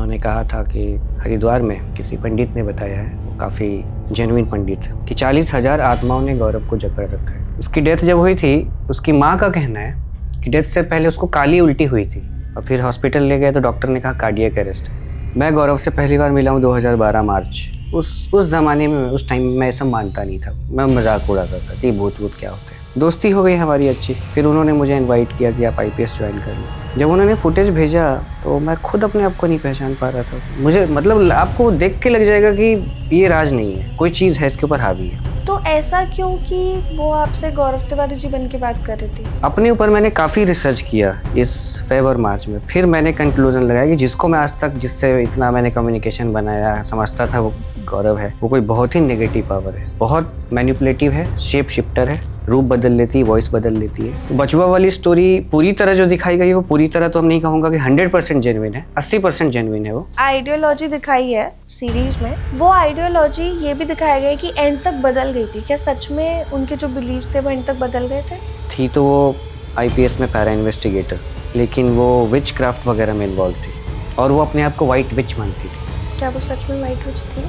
उन्होंने कहा था कि हरिद्वार में किसी पंडित ने बताया है, वो काफ़ी जेन्युइन पंडित, कि 40,000 आत्माओं ने गौरव को जकड़ रखा है। उसकी डेथ जब हुई थी, उसकी माँ का कहना है कि डेथ से पहले उसको काली उल्टी हुई थी और फिर हॉस्पिटल ले गए तो डॉक्टर ने कहा कार्डियक अरेस्ट है। मैं गौरव से पहली बार मिला हूँ 2012 मार्च। उस ज़माने में, उस टाइम में मैं ऐसा मानता नहीं था, मैं मजाक उड़ाता था कि भूत वूत क्या होते हैं। दोस्ती हो गई हमारी अच्छी, फिर उन्होंने मुझे इनवाइट किया कि आप IPS ज्वाइन कर लो। जब उन्होंने फुटेज भेजा तो मैं खुद अपने आप को नहीं पहचान पा रहा था। मुझे मतलब आपको देख के लग जाएगा कि ये राज नहीं है, कोई चीज़ है इसके ऊपर हावी है। तो ऐसा क्यों कि वो आपसे गौरव तिवारी जी बन के बात कर रही थी? अपने ऊपर मैंने काफ़ी रिसर्च किया इस फेब और मार्च में, फिर मैंने कंक्लूजन लगाया कि जिसको मैं आज तक, जिससे इतना मैंने कम्युनिकेशन बनाया, समझता था वो गौरव है, वो कोई बहुत ही नेगेटिव पावर है, बहुत मैनिपुलेटिव है, शेप शिफ्टर है, रूप बदल लेती है, वॉइस बदल लेती है। बचवा वाली स्टोरी पूरी तरह जो दिखाई गई, वो पूरी तरह तो हम नहीं कहूँगा कि 100% जेन्युइन है, 80% जेन्युइन है। वो आइडियोलॉजी दिखाई है सीरीज में, वो आइडियोलॉजी ये भी दिखाया गया कि एंड तक बदल गई थी। क्या सच में उनके जो बिलीव्स थे वो एंड तक बदल गए थे? थी तो वो IPS में पैरा इन्वेस्टिगेटर, लेकिन वो विच क्राफ्ट वगैरह में इन्वॉल्व थी और वो अपने आप को वाइट विच मानती थी। क्या वो सच में वाइट विच थी?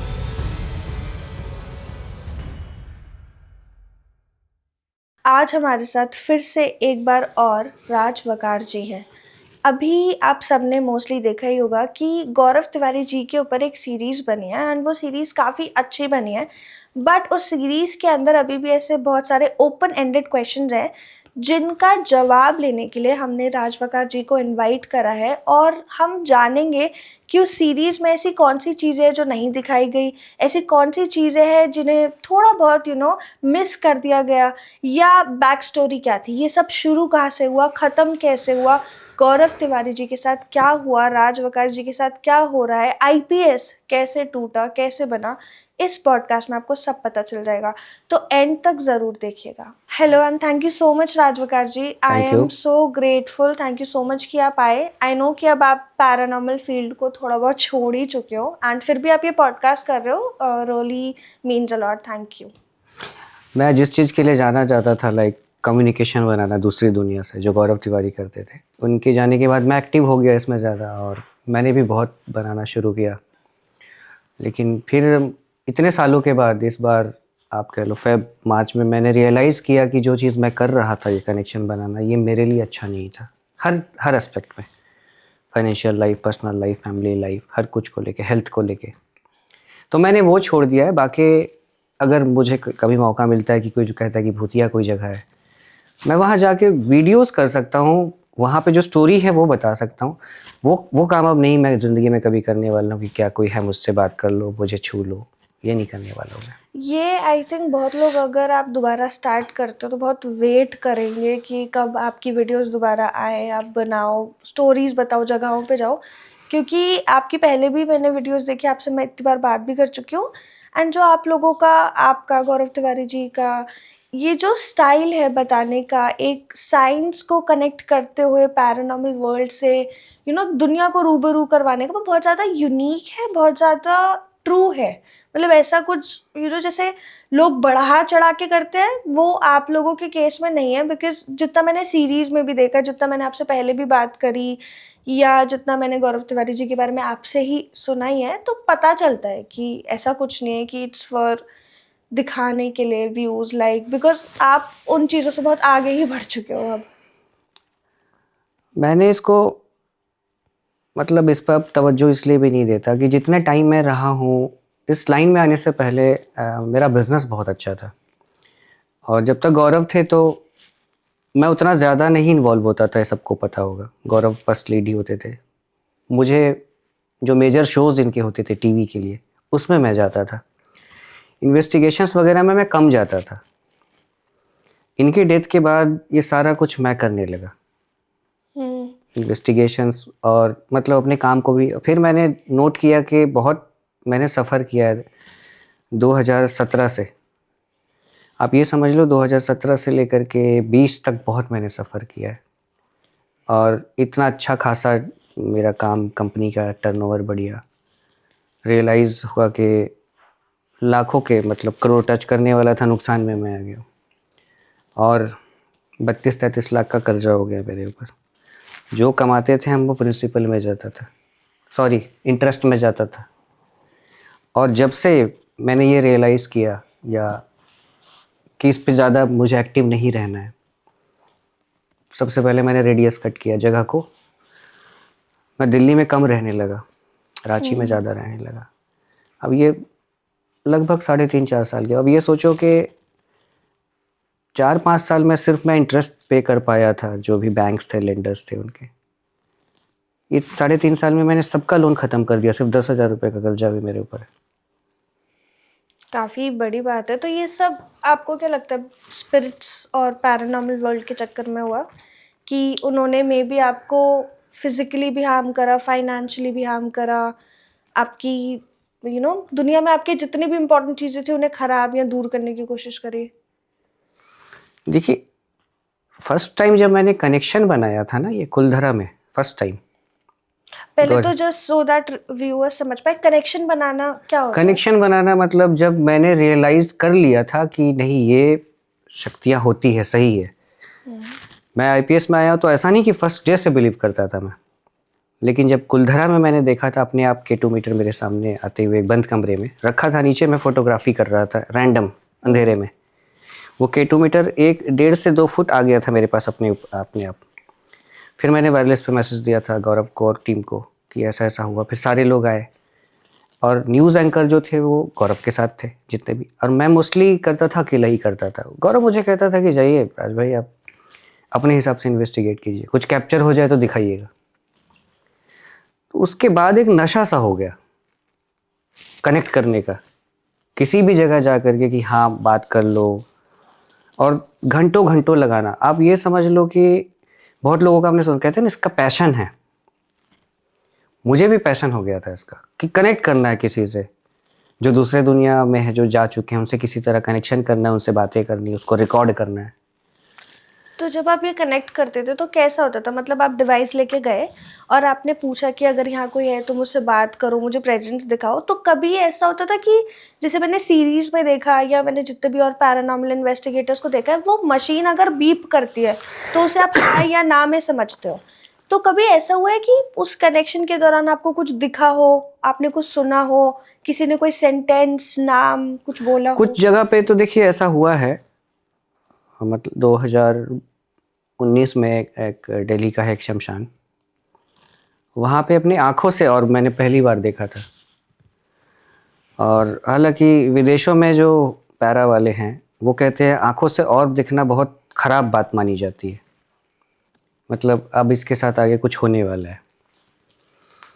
आज हमारे साथ फिर से एक बार और राज वकार जी हैं। अभी आप सबने मोस्टली देखा ही होगा कि गौरव तिवारी जी के ऊपर एक सीरीज़ बनी है एंड वो सीरीज़ काफ़ी अच्छी बनी है, बट उस सीरीज़ के अंदर अभी भी ऐसे बहुत सारे ओपन एंडेड क्वेश्चंस हैं जिनका जवाब लेने के लिए हमने राज वकार जी को इनवाइट करा है और हम जानेंगे कि उस सीरीज़ में ऐसी कौन सी चीज़ें हैं जो नहीं दिखाई गई, ऐसी कौन सी चीज़ें हैं जिन्हें थोड़ा बहुत मिस कर दिया गया, या बैक स्टोरी क्या थी, ये सब शुरू कहाँ से हुआ, ख़त्म कैसे हुआ, गौरव तिवारी जी के साथ क्या हुआ, राज वकार जी के साथ क्या हो रहा है, IPS कैसे टूटा, कैसे बना। इस पॉडकास्ट में आपको सब पता चल जाएगा, तो एंड तक ज़रूर देखिएगा। Hello and thank you so much Raj Waqar ji. I thank am you. So grateful, thank you so much कि आप आए। आई नो कि अब आप पैरानॉर्मल फील्ड को थोड़ा बहुत छोड़ ही चुके हो एंड फिर भी आप ये पॉडकास्ट कर रहे हो, really means a lot. Thank you. मैं जिस चीज़ के लिए जाना चाहता था, लाइक कम्युनिकेशन बनाना दूसरी दुनिया से, जो गौरव तिवारी करते थे, उनके जाने के बाद मैं एक्टिव हो गया इसमें ज़्यादा और मैंने भी बहुत बनाना शुरू किया। लेकिन फिर इतने सालों के बाद इस बार आप कह लो फेब मार्च में मैंने रियलाइज़ किया कि जो चीज़ मैं कर रहा था, ये कनेक्शन बनाना, ये मेरे लिए अच्छा नहीं था। हर एस्पेक्ट में, financial life, personal life, family life, हर कुछ को लेके, हेल्थ को लेके। तो मैंने वो छोड़ दिया है। बाकी अगर मुझे कभी मौका मिलता है कि कोई जो कहता है कि भूतिया कोई जगह है, मैं वहाँ जाके वीडियोस कर सकता हूँ, वहाँ पे जो स्टोरी है वो बता सकता हूँ। वो काम अब नहीं मैं ज़िंदगी में कभी करने वाला हूँ कि क्या कोई है मुझसे बात कर लो, मुझे छू लो, ये नहीं करने वाला हूँ मैं। ये आई थिंक बहुत लोग, अगर आप दोबारा स्टार्ट करते हो तो बहुत वेट करेंगे कि कब आपकी वीडियोस दोबारा आए, आप बनाओ, स्टोरीज बताओ, जगहों पे जाओ, क्योंकि आपकी पहले भी मैंने वीडियोस देखी, आपसे मैं इतनी बार बात भी कर चुकी हूँ। एंड जो आप लोगों का, आपका गौरव तिवारी जी का ये जो स्टाइल है बताने का, एक साइंस को कनेक्ट करते हुए पैरानॉर्मल वर्ल्ड से दुनिया को रूबरू करवाने का, वो बहुत ज़्यादा यूनिक है, बहुत ज़्यादा ट्रू है। मतलब ऐसा कुछ जैसे लोग बढ़ा चढ़ा के करते हैं, वो आप लोगों के केस में नहीं है। बिकॉज जितना मैंने सीरीज में भी देखा, जितना मैंने आपसे पहले भी बात करी, या जितना मैंने गौरव तिवारी जी के बारे में आपसे ही सुना ही है, तो पता चलता है कि ऐसा कुछ नहीं है कि इट्स फॉर दिखाने के लिए व्यूज, लाइक, बिकॉज आप उन चीज़ों से बहुत आगे ही बढ़ चुके हो अब। मैंने इसको मतलब इस पर अब तवज्जो इसलिए भी नहीं देता कि जितने टाइम मैं रहा हूँ इस लाइन में आने से पहले, मेरा बिज़नेस बहुत अच्छा था और जब तक गौरव थे तो मैं उतना ज़्यादा नहीं इन्वॉल्व होता था। सबको पता होगा, गौरव फर्स्ट लीड ही होते थे। मुझे जो मेजर शोज़ इनके होते थे टीवी के लिए, उसमें मैं जाता था। इन्वेस्टिगेशंस वगैरह में मैं कम जाता था। इनकी डेथ के बाद ये सारा कुछ मैं करने लगा, इन्वेस्टिगेशंस, और मतलब अपने काम को भी। फिर मैंने नोट किया कि बहुत मैंने सफ़र किया है 2017 से। आप ये समझ लो 2017 से लेकर के 20 तक बहुत मैंने सफ़र किया है और इतना अच्छा खासा मेरा काम, कंपनी का टर्नओवर बढ़िया, रियलाइज़ हुआ कि लाखों के, मतलब करोड़ टच करने वाला था, नुकसान में मैं आ गया और 32-33 लाख का कर्जा हो गया मेरे ऊपर। जो कमाते थे हम वो प्रिंसिपल में जाता था। सॉरी इंटरेस्ट में जाता था। और जब से मैंने ये रियलाइज़ किया या कि इस पे ज़्यादा मुझे एक्टिव नहीं रहना है, सबसे पहले मैंने रेडियस कट किया जगह को। मैं दिल्ली में कम रहने लगा, रांची में ज़्यादा रहने लगा। अब ये लगभग 3.5-4 साल के। अब ये सोचो कि 4-5 साल में सिर्फ मैं इंटरेस्ट पे कर पाया था, जो भी बैंक्स थे, लेंडर्स थे उनके। ये 3.5 साल में मैंने सबका लोन ख़त्म कर दिया, सिर्फ 10,000 रुपये का कर्जा भी मेरे ऊपर है। काफ़ी बड़ी बात है। तो ये सब आपको क्या लगता है स्पिरिट्स और पैरानॉर्मल वर्ल्ड के चक्कर में हुआ कि उन्होंने मे बी आपको फिजिकली भी हार्म करा, फाइनेंशियली भी हार्म करा, आपकी दुनिया में आपके जितनी भी इम्पोर्टेंट चीज़ें थी उन्हें ख़राब या दूर करने की कोशिश करी? देखिए, फर्स्ट टाइम जब मैंने कनेक्शन बनाया था ना, ये कुलधरा में फर्स्ट टाइम। पहले तो जस्ट सो दैट व्यूअर्स समझ पाए, कनेक्शन बनाना क्या होता है? कनेक्शन बनाना मतलब जब मैंने रियलाइज़ कर लिया था कि नहीं, ये शक्तियाँ होती है, सही है। मैं आईपीएस में आया तो ऐसा नहीं कि फर्स्ट डे से बिलीव करता था मैं, लेकिन जब कुलधरा में मैंने देखा था अपने आप K2 मीटर मेरे सामने आते हुए, बंद कमरे में रखा था, नीचे मैं फोटोग्राफी कर रहा था रैंडम अंधेरे में। वो K2 मीटर 1.5 से 2 फुट आ गया था मेरे पास अपने आप। फिर मैंने वायरलेस पे मैसेज दिया था गौरव को और टीम को कि ऐसा ऐसा हुआ। फिर सारे लोग आए और न्यूज़ एंकर जो थे वो गौरव के साथ थे जितने भी, और मैं मोस्टली करता था, अकेला ही करता था। गौरव मुझे कहता था कि जाइए राज भाई, आप अपने हिसाब से इन्वेस्टिगेट कीजिए, कुछ कैप्चर हो जाए तो दिखाइएगा। तो उसके बाद एक नशा सा हो गया कनेक्ट करने का, किसी भी जगह जा करके कि हाँ बात कर लो, और घंटों घंटों लगाना। आप ये समझ लो कि बहुत लोगों का आपने सुन, कहते हैं ना इसका पैशन है, मुझे भी पैशन हो गया था इसका कि कनेक्ट करना है किसी से जो दूसरे दुनिया में है, जो जा चुके हैं, उनसे किसी तरह कनेक्शन करना है, उनसे बातें करनी है, उसको रिकॉर्ड करना है। तो जब आप ये कनेक्ट करते थे तो कैसा होता था? मतलब आप डिवाइस लेके गए और आपने पूछा कि अगर यहाँ कोई है तो मुझसे बात करो, मुझे प्रेजेंस दिखाओ, तो कभी ऐसा होता था कि जैसे मैंने सीरीज में देखा या मैंने जितने भी और पैरानॉर्मल इन्वेस्टिगेटर्स को देखा है, वो मशीन अगर बीप करती है तो उसे आप हाँ या ना में समझते हो, तो कभी ऐसा हुआ है कि उस कनेक्शन के दौरान आपको कुछ दिखा हो, आपने कुछ सुना हो, किसी ने कोई सेंटेंस, नाम कुछ बोला हो? कुछ जगह पे तो देखिए ऐसा हुआ है, मतलब 2019 में एक दिल्ली का है एक शमशान, वहाँ पे अपनी आँखों से, और मैंने पहली बार देखा था। और हालांकि विदेशों में जो पैरा वाले हैं वो कहते हैं आँखों से ऑर्ब दिखना बहुत ख़राब बात मानी जाती है, मतलब अब इसके साथ आगे कुछ होने वाला है।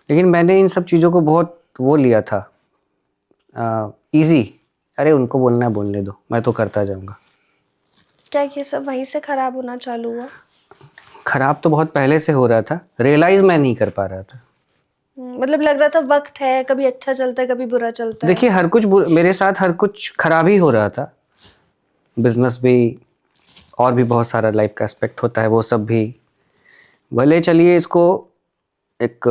लेकिन मैंने इन सब चीज़ों को बहुत वो लिया था इजी, अरे उनको बोलना है बोलने दो, मैं तो करता जाऊँगा। क्या ये सब वहीं से खराब होना चालू हुआ? ख़राब तो बहुत पहले से हो रहा था, रियलाइज़ मैं नहीं कर पा रहा था। मतलब लग रहा था वक्त है, कभी अच्छा चलता है कभी बुरा चलता है। देखिए हर कुछ मेरे साथ हर कुछ खराब ही हो रहा था, बिजनेस भी, और भी बहुत सारा लाइफ का एस्पेक्ट होता है, वो सब भी। भले चलिए इसको एक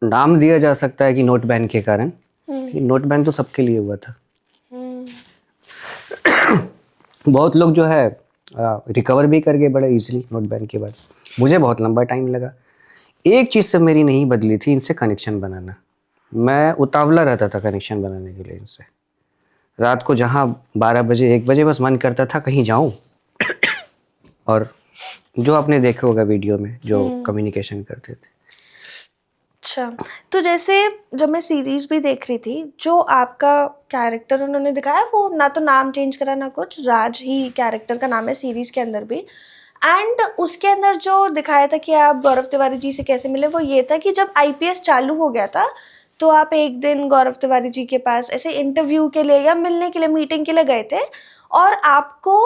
नाम दिया जा सकता है कि नोट बैन के कारण, नोट बैन तो सबके लिए हुआ था। बहुत लोग जो है रिकवर भी कर गए बड़े इजीली नोट बैन के बाद। मुझे बहुत लंबा टाइम लगा। एक चीज़ से मेरी नहीं बदली थी, इनसे कनेक्शन बनाना। मैं उतावला रहता था कनेक्शन बनाने के लिए इनसे। रात को जहाँ 12 बजे 1 बजे बस मन करता था कहीं जाऊँ, और जो आपने देखा होगा वीडियो में जो कम्युनिकेशन करते थे। अच्छा, तो जैसे जब मैं सीरीज भी देख रही थी, जो आपका कैरेक्टर उन्होंने दिखाया वो ना तो नाम चेंज करा ना कुछ, राज ही कैरेक्टर का नाम है सीरीज के अंदर भी। एंड उसके अंदर जो दिखाया था कि आप गौरव तिवारी जी से कैसे मिले, वो ये था कि जब आईपीएस चालू हो गया था तो आप एक दिन गौरव तिवारी जी के पास ऐसे इंटरव्यू के लिए या मिलने के लिए, मीटिंग के लिए गए थे, और आपको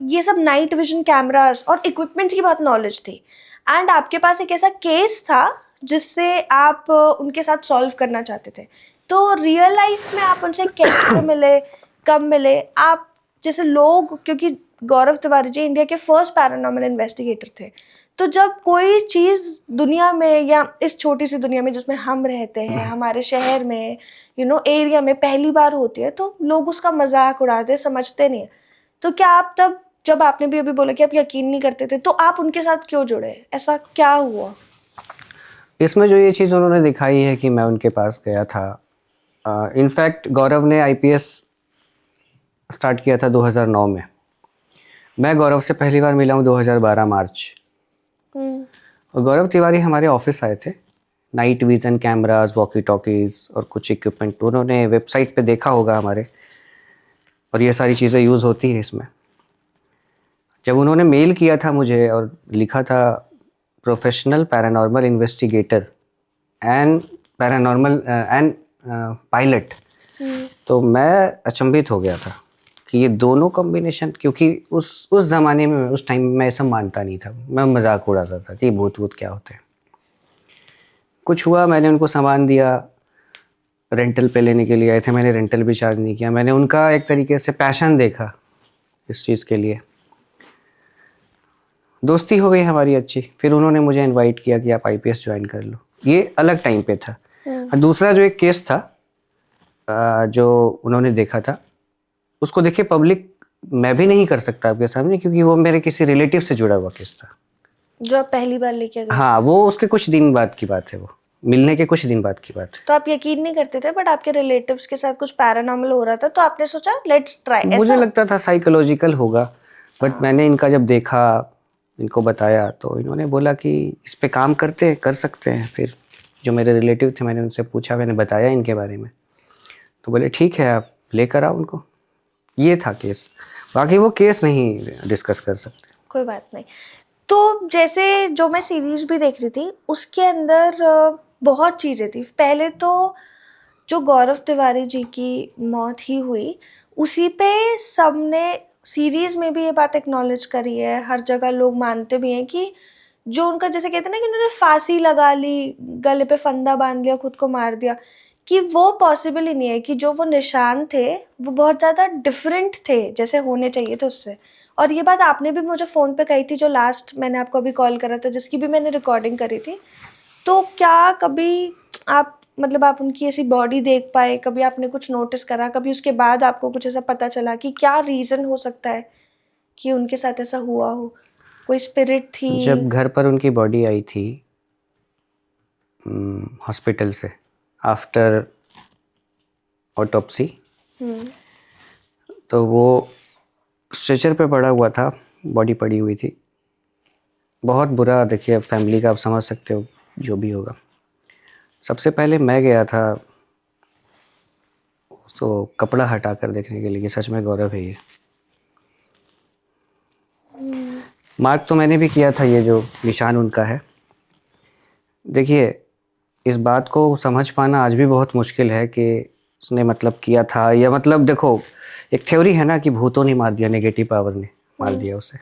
ये सब नाइट विजन कैमरास और इक्विपमेंट्स की बहुत नॉलेज थी। एंड आपके पास एक ऐसा केस था जिससे आप उनके साथ सॉल्व करना चाहते थे। तो रियल लाइफ में आप उनसे कैसे मिले, कब मिले? आप जैसे लोग, क्योंकि गौरव तिवारी जी इंडिया के फर्स्ट पैरानॉर्मल इन्वेस्टिगेटर थे, तो जब कोई चीज़ दुनिया में या इस छोटी सी दुनिया में जिसमें हम रहते हैं, हमारे शहर में, एरिया में पहली बार होती है, तो लोग उसका मजाक उड़ाते, समझते नहीं है। तो क्या आप तब, जब आपने भी अभी बोला कि आप यकीन नहीं करते थे, तो आप उनके साथ क्यों जुड़े? ऐसा क्या हुआ? इसमें जो ये चीज़ उन्होंने दिखाई है कि मैं उनके पास गया था, इनफैक्ट गौरव ने आईपीएस स्टार्ट किया था 2009 में। मैं गौरव से पहली बार मिला हूँ 2012 मार्च। और गौरव तिवारी हमारे ऑफिस आए थे, night vision cameras, walkie talkies और कुछ इक्विपमेंट उन्होंने वेबसाइट पे देखा होगा हमारे, और ये सारी चीज़ें यूज़ होती हैं इसमें। जब उन्होंने मेल किया था मुझे और लिखा था professional paranormal investigator and paranormal and pilot, तो मैं अचंभित हो गया था कि ये दोनों कॉम्बिनेशन, क्योंकि उस ज़माने में उस टाइम में मैं ऐसा मानता नहीं था, मैं मजाक उड़ाता था कि भूत भूत क्या होते हैं। कुछ हुआ, मैंने उनको सामान दिया, रेंटल पे लेने के लिए आए थे, मैंने रेंटल भी चार्ज नहीं किया। मैंने उनका एक तरीके से पैशन देखा इस चीज़ के लिए, दोस्ती हो गई हमारी अच्छी। फिर उन्होंने मुझे इनवाइट किया कि आप आईपीएस ज्वाइन कर लो, ये अलग टाइम पे था। और दूसरा जो एक केस था जो उन्होंने देखा था, उसको देखिए पब्लिक मैं भी नहीं कर सकता आपके सामने, क्योंकि वो मेरे किसी रिलेटिव से जुड़ा हुआ केस था। जो आप पहली बार लेके गए। हाँ, वो उसके कुछ दिन बाद की बात है, वो मिलने के कुछ दिन बाद की बात है। तो आप यकीन नहीं करते थे, बट आपके रिलेटिव्स के साथ कुछ पैरानॉर्मल हो रहा था, तो आपने सोचा लेट्स ट्राई। मुझे लगता था साइकोलॉजिकल होगा, बट मैंने इनका जब देखा, इनको बताया, तो इन्होंने बोला कि इस पे काम कर सकते हैं। फिर जो मेरे रिलेटिव थे, मैंने उनसे पूछा, मैंने बताया इनके बारे में, तो बोले ठीक है आप लेकर आओ उनको। ये था केस, बाकी वो केस नहीं डिस्कस कर सकते। कोई बात नहीं। तो जैसे जो मैं सीरीज भी देख रही थी, उसके अंदर बहुत चीज़ें थी। पहले तो जो गौरव तिवारी जी की मौत ही हुई, उसी पे सबने सीरीज में भी ये बात एक्नॉलेज करी है, हर जगह लोग मानते भी हैं कि जो उनका, जैसे कहते हैं ना कि उन्होंने फांसी लगा ली, गले पे फंदा बांध लिया, खुद को मार दिया, कि वो पॉसिबल ही नहीं है। कि जो वो निशान थे वो बहुत ज़्यादा डिफरेंट थे जैसे होने चाहिए थे उससे। और ये बात आपने भी मुझे फ़ोन पे कही थी, जो लास्ट मैंने आपको अभी कॉल करा था, जिसकी भी मैंने रिकॉर्डिंग करी थी। तो क्या कभी आप, मतलब आप उनकी ऐसी बॉडी देख पाए, कभी आपने कुछ नोटिस करा, कभी उसके बाद आपको कुछ ऐसा पता चला कि क्या रीज़न हो सकता है कि उनके साथ ऐसा हुआ हो? कोई स्पिरिट थी? जब घर पर उनकी बॉडी आई थी हॉस्पिटल से आफ्टर ऑटोप्सी, तो वो स्ट्रेचर पे पड़ा हुआ था, बॉडी पड़ी हुई थी। बहुत बुरा, देखिए फैमिली का आप समझ सकते हो जो भी होगा। सबसे पहले मैं गया था तो कपड़ा हटा कर देखने के लिए कि सच में गौरव है ये। मार्क तो मैंने भी किया था, ये जो निशान उनका है। देखिए इस बात को समझ पाना आज भी बहुत मुश्किल है कि उसने मतलब किया था, या मतलब देखो एक थ्योरी है ना कि भूतों ने मार दिया, नेगेटिव पावर ने मार दिया उसे।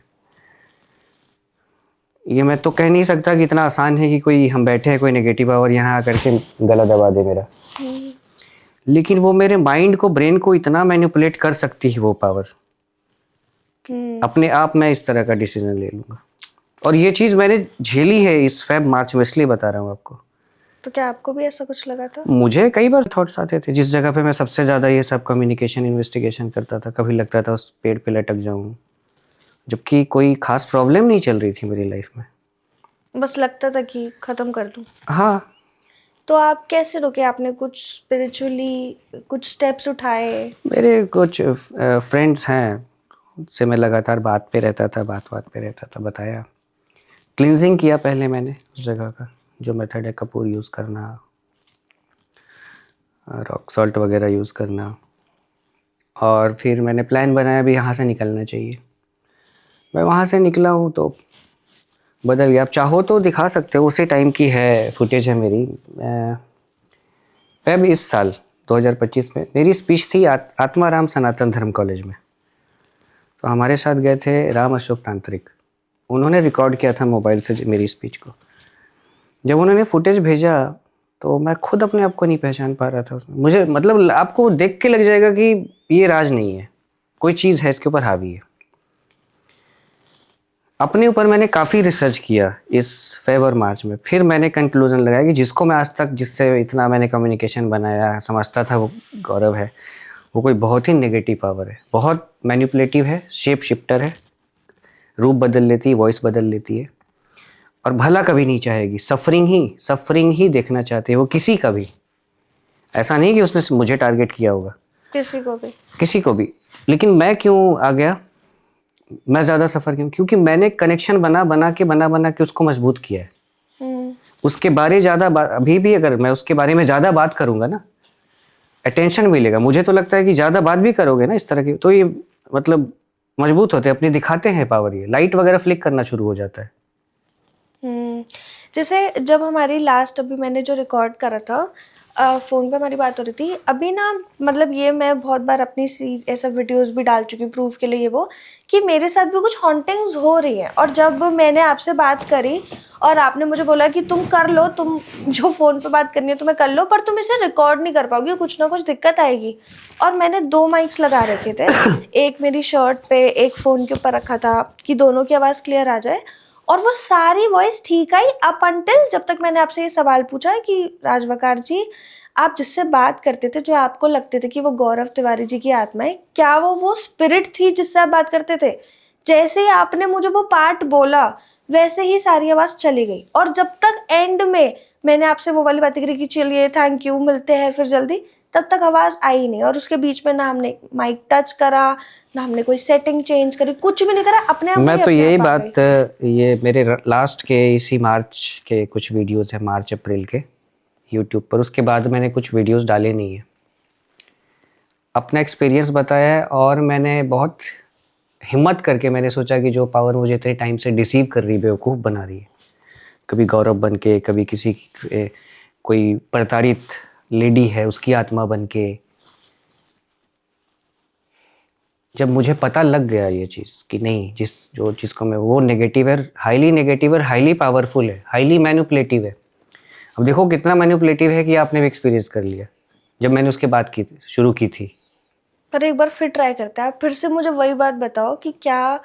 ये मैं तो कह नहीं सकता कि इतना आसान है कि कोई, हम बैठे हैं, कोई नेगेटिव पावर यहाँ आकर के गला दबा दे मेरा, लेकिन वो मेरे माइंड को, ब्रेन को इतना मैनिपुलेट कर सकती है वो पावर। अपने आप मैं इस तरह का डिसीजन ले लूँगा, और ये चीज़ मैंने झेली है इस फेब मार्च में, इसलिए बता रहा हूँ आपको। तो क्या आपको भी ऐसा कुछ लगा था? मुझे कई बार थॉट्स आते थे, जिस जगह पे मैं सबसे ज़्यादा ये सब कम्युनिकेशन इन्वेस्टिगेशन करता था, कभी लगता था उस पेड़ पे लटक जाऊँ, जबकि कोई खास प्रॉब्लम नहीं चल रही थी मेरी लाइफ में, बस लगता था कि ख़त्म कर दूँ। हाँ। तो आप कैसे रुके? आपने कुछ स्पिरिचुअली कुछ स्टेप्स उठाए? मेरे कुछ फ्रेंड्स हैं, उनसे मैं लगातार बात पे रहता था, बात पे रहता था, बताया। क्लिनजिंग किया पहले मैंने उस जगह का, जो मेथड है कपूर यूज़ करना, रॉक सॉल्ट वगैरह यूज़ करना, और फिर मैंने प्लान बनाया भी यहाँ से निकलना चाहिए। मैं वहाँ से निकला हूँ तो बदल गया। आप चाहो तो दिखा सकते हो, उसी टाइम की है फुटेज है मेरी। मैं भी इस साल 2025 में मेरी स्पीच थी आत्माराम सनातन धर्म कॉलेज में, तो हमारे साथ गए थे राम अशोक तांत्रिक, उन्होंने रिकॉर्ड किया था मोबाइल से मेरी स्पीच को। जब उन्होंने फुटेज भेजा तो मैं खुद अपने आप को नहीं पहचान पा रहा था उसमें। मुझे मतलब आपको देख के लग जाएगा कि ये राज नहीं है, कोई चीज़ है इसके ऊपर हावी है। अपने ऊपर मैंने काफ़ी रिसर्च किया इस फेब और मार्च में, फिर मैंने कंक्लूजन लगाया कि जिसको मैं आज तक, जिससे इतना मैंने कम्युनिकेशन बनाया, समझता था वो गौरव है, वो कोई बहुत ही नेगेटिव पावर है, बहुत मैनिपुलेटिव है, शेप शिफ्टर है, रूप बदल लेती है, वॉइस बदल लेती है। और भला कभी नहीं चाहेगी, सफरिंग ही देखना चाहते हैं वो किसी का भी। ऐसा नहीं कि उसने मुझे टारगेट किया होगा, किसी को भी। लेकिन मैं क्यों आ गया, मैं ज़्यादा सफ़र क्यों, क्योंकि मैंने कनेक्शन बना के उसको मजबूत किया है। उसके बारे अभी भी अगर मैं उसके बारे में ज़्यादा बात करूंगा ना, अटेंशन मिलेगा। मुझे तो लगता है कि ज़्यादा बात भी करोगे ना इस तरह की, तो ये मतलब मजबूत होते हैं, अपनी दिखाते हैं पावर। ये लाइट वगैरह फ्लिक करना शुरू हो जाता है। जैसे जब हमारी लास्ट अभी मैंने जो रिकॉर्ड करा था, फ़ोन पे हमारी बात हो रही थी अभी ना, मतलब ये मैं बहुत बार अपनी ऐसा वीडियोस भी डाल चुकी हूँ प्रूफ के लिए, ये वो कि मेरे साथ भी कुछ हॉन्टिंग्स हो रही हैं। और जब मैंने आपसे बात करी और आपने मुझे बोला कि तुम कर लो, तुम जो फ़ोन पे बात करनी है तुम्हें कर लो, पर तुम इसे रिकॉर्ड नहीं कर पाओगी, कुछ ना कुछ दिक्कत आएगी। और मैंने 2 माइक्स लगा रखे थे, एक मेरी शर्ट पे, एक फ़ोन के ऊपर रखा था कि दोनों की आवाज़ क्लियर आ जाए। और वो सारी वॉइस ठीक आई अप अंटिल जब तक मैंने आपसे ये सवाल पूछा कि राजवकार जी, आप जिससे बात करते थे, जो आपको लगते थे कि वो गौरव तिवारी जी की आत्मा है, क्या वो स्पिरिट थी जिससे आप बात करते थे? जैसे ही आपने मुझे वो पार्ट बोला वैसे ही सारी आवाज़ चली गई। और जब तक एंड में मैंने आपसे वो वाली बातें करी कि चलिए थैंक यू, मिलते हैं फिर जल्दी, तब तक आवाज़ आई नहीं। और उसके बीच में ना हमने माइक टच करा, ना हमने कोई सेटिंग चेंज करी, कुछ भी नहीं करा, अपने आप मैं तो अपने यही आप आ बात, गई। ये मेरे लास्ट के इसी मार्च के कुछ वीडियोस हैं, मार्च अप्रैल के यूट्यूब पर। उसके बाद मैंने कुछ वीडियोस डाले नहीं है, अपना एक्सपीरियंस बताया है। और मैंने बहुत हिम्मत करके मैंने सोचा कि जो पावर मुझे इतने टाइम से डिसीव कर रही है, बेवकूफ़ बना रही है, कभी गौरव बन के, कभी किसी कोई प्रताड़ित लेडी है उसकी आत्मा बन के, जब मुझे पता लग गया ये चीज़ कि नहीं, जो चीज़ को मैं, वो नेगेटिव है, हाईली नेगेटिव है, हाईली पावरफुल है, हाईली मैनिपुलेटिव है। अब देखो कितना मैनिपुलेटिव है कि आपने भी एक्सपीरियंस कर लिया जब मैंने उसके बात की शुरू की थी। पर एक बार फिर ट्राई करते हैं, आप फिर से मुझे वही बात बताओ कि क्या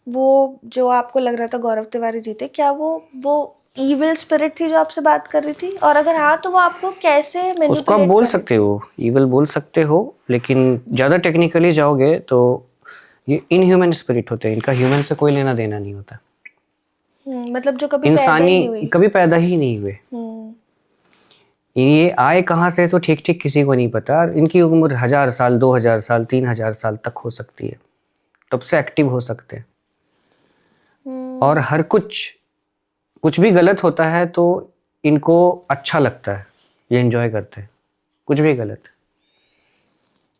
वो जो आपको लग रहा था गौरव तिवारी जी थे, क्या वो इविल स्पिरिट थी जो आपसे बात कर रही थी? और अगर हाँ तो वो आपको कैसे उसको आप मैनिपुलेट बोल कर रही सकते थी? हो, ईवल बोल सकते हो, लेकिन ज़्यादा टेक्निकली जाओगे तो ये इनह्यूमन स्पिरिट होते हैं, इनका ह्यूमन से कोई लेना देना नहीं होता। मतलब जो कभी पैदा ही इंसानी नहीं हुई। कभी पैदा ही नहीं हुए। हम्म। ये आए कहाँ से तो ठीक ठीक किसी को नहीं पता। इनकी उम्र 1000 साल, 2000 साल, 3000 साल तक हो सकती है, तब से एक्टिव हो सकते हैं। और हर कुछ भी गलत होता है तो इनको अच्छा लगता है, ये एंजॉय करते हैं कुछ भी गलत।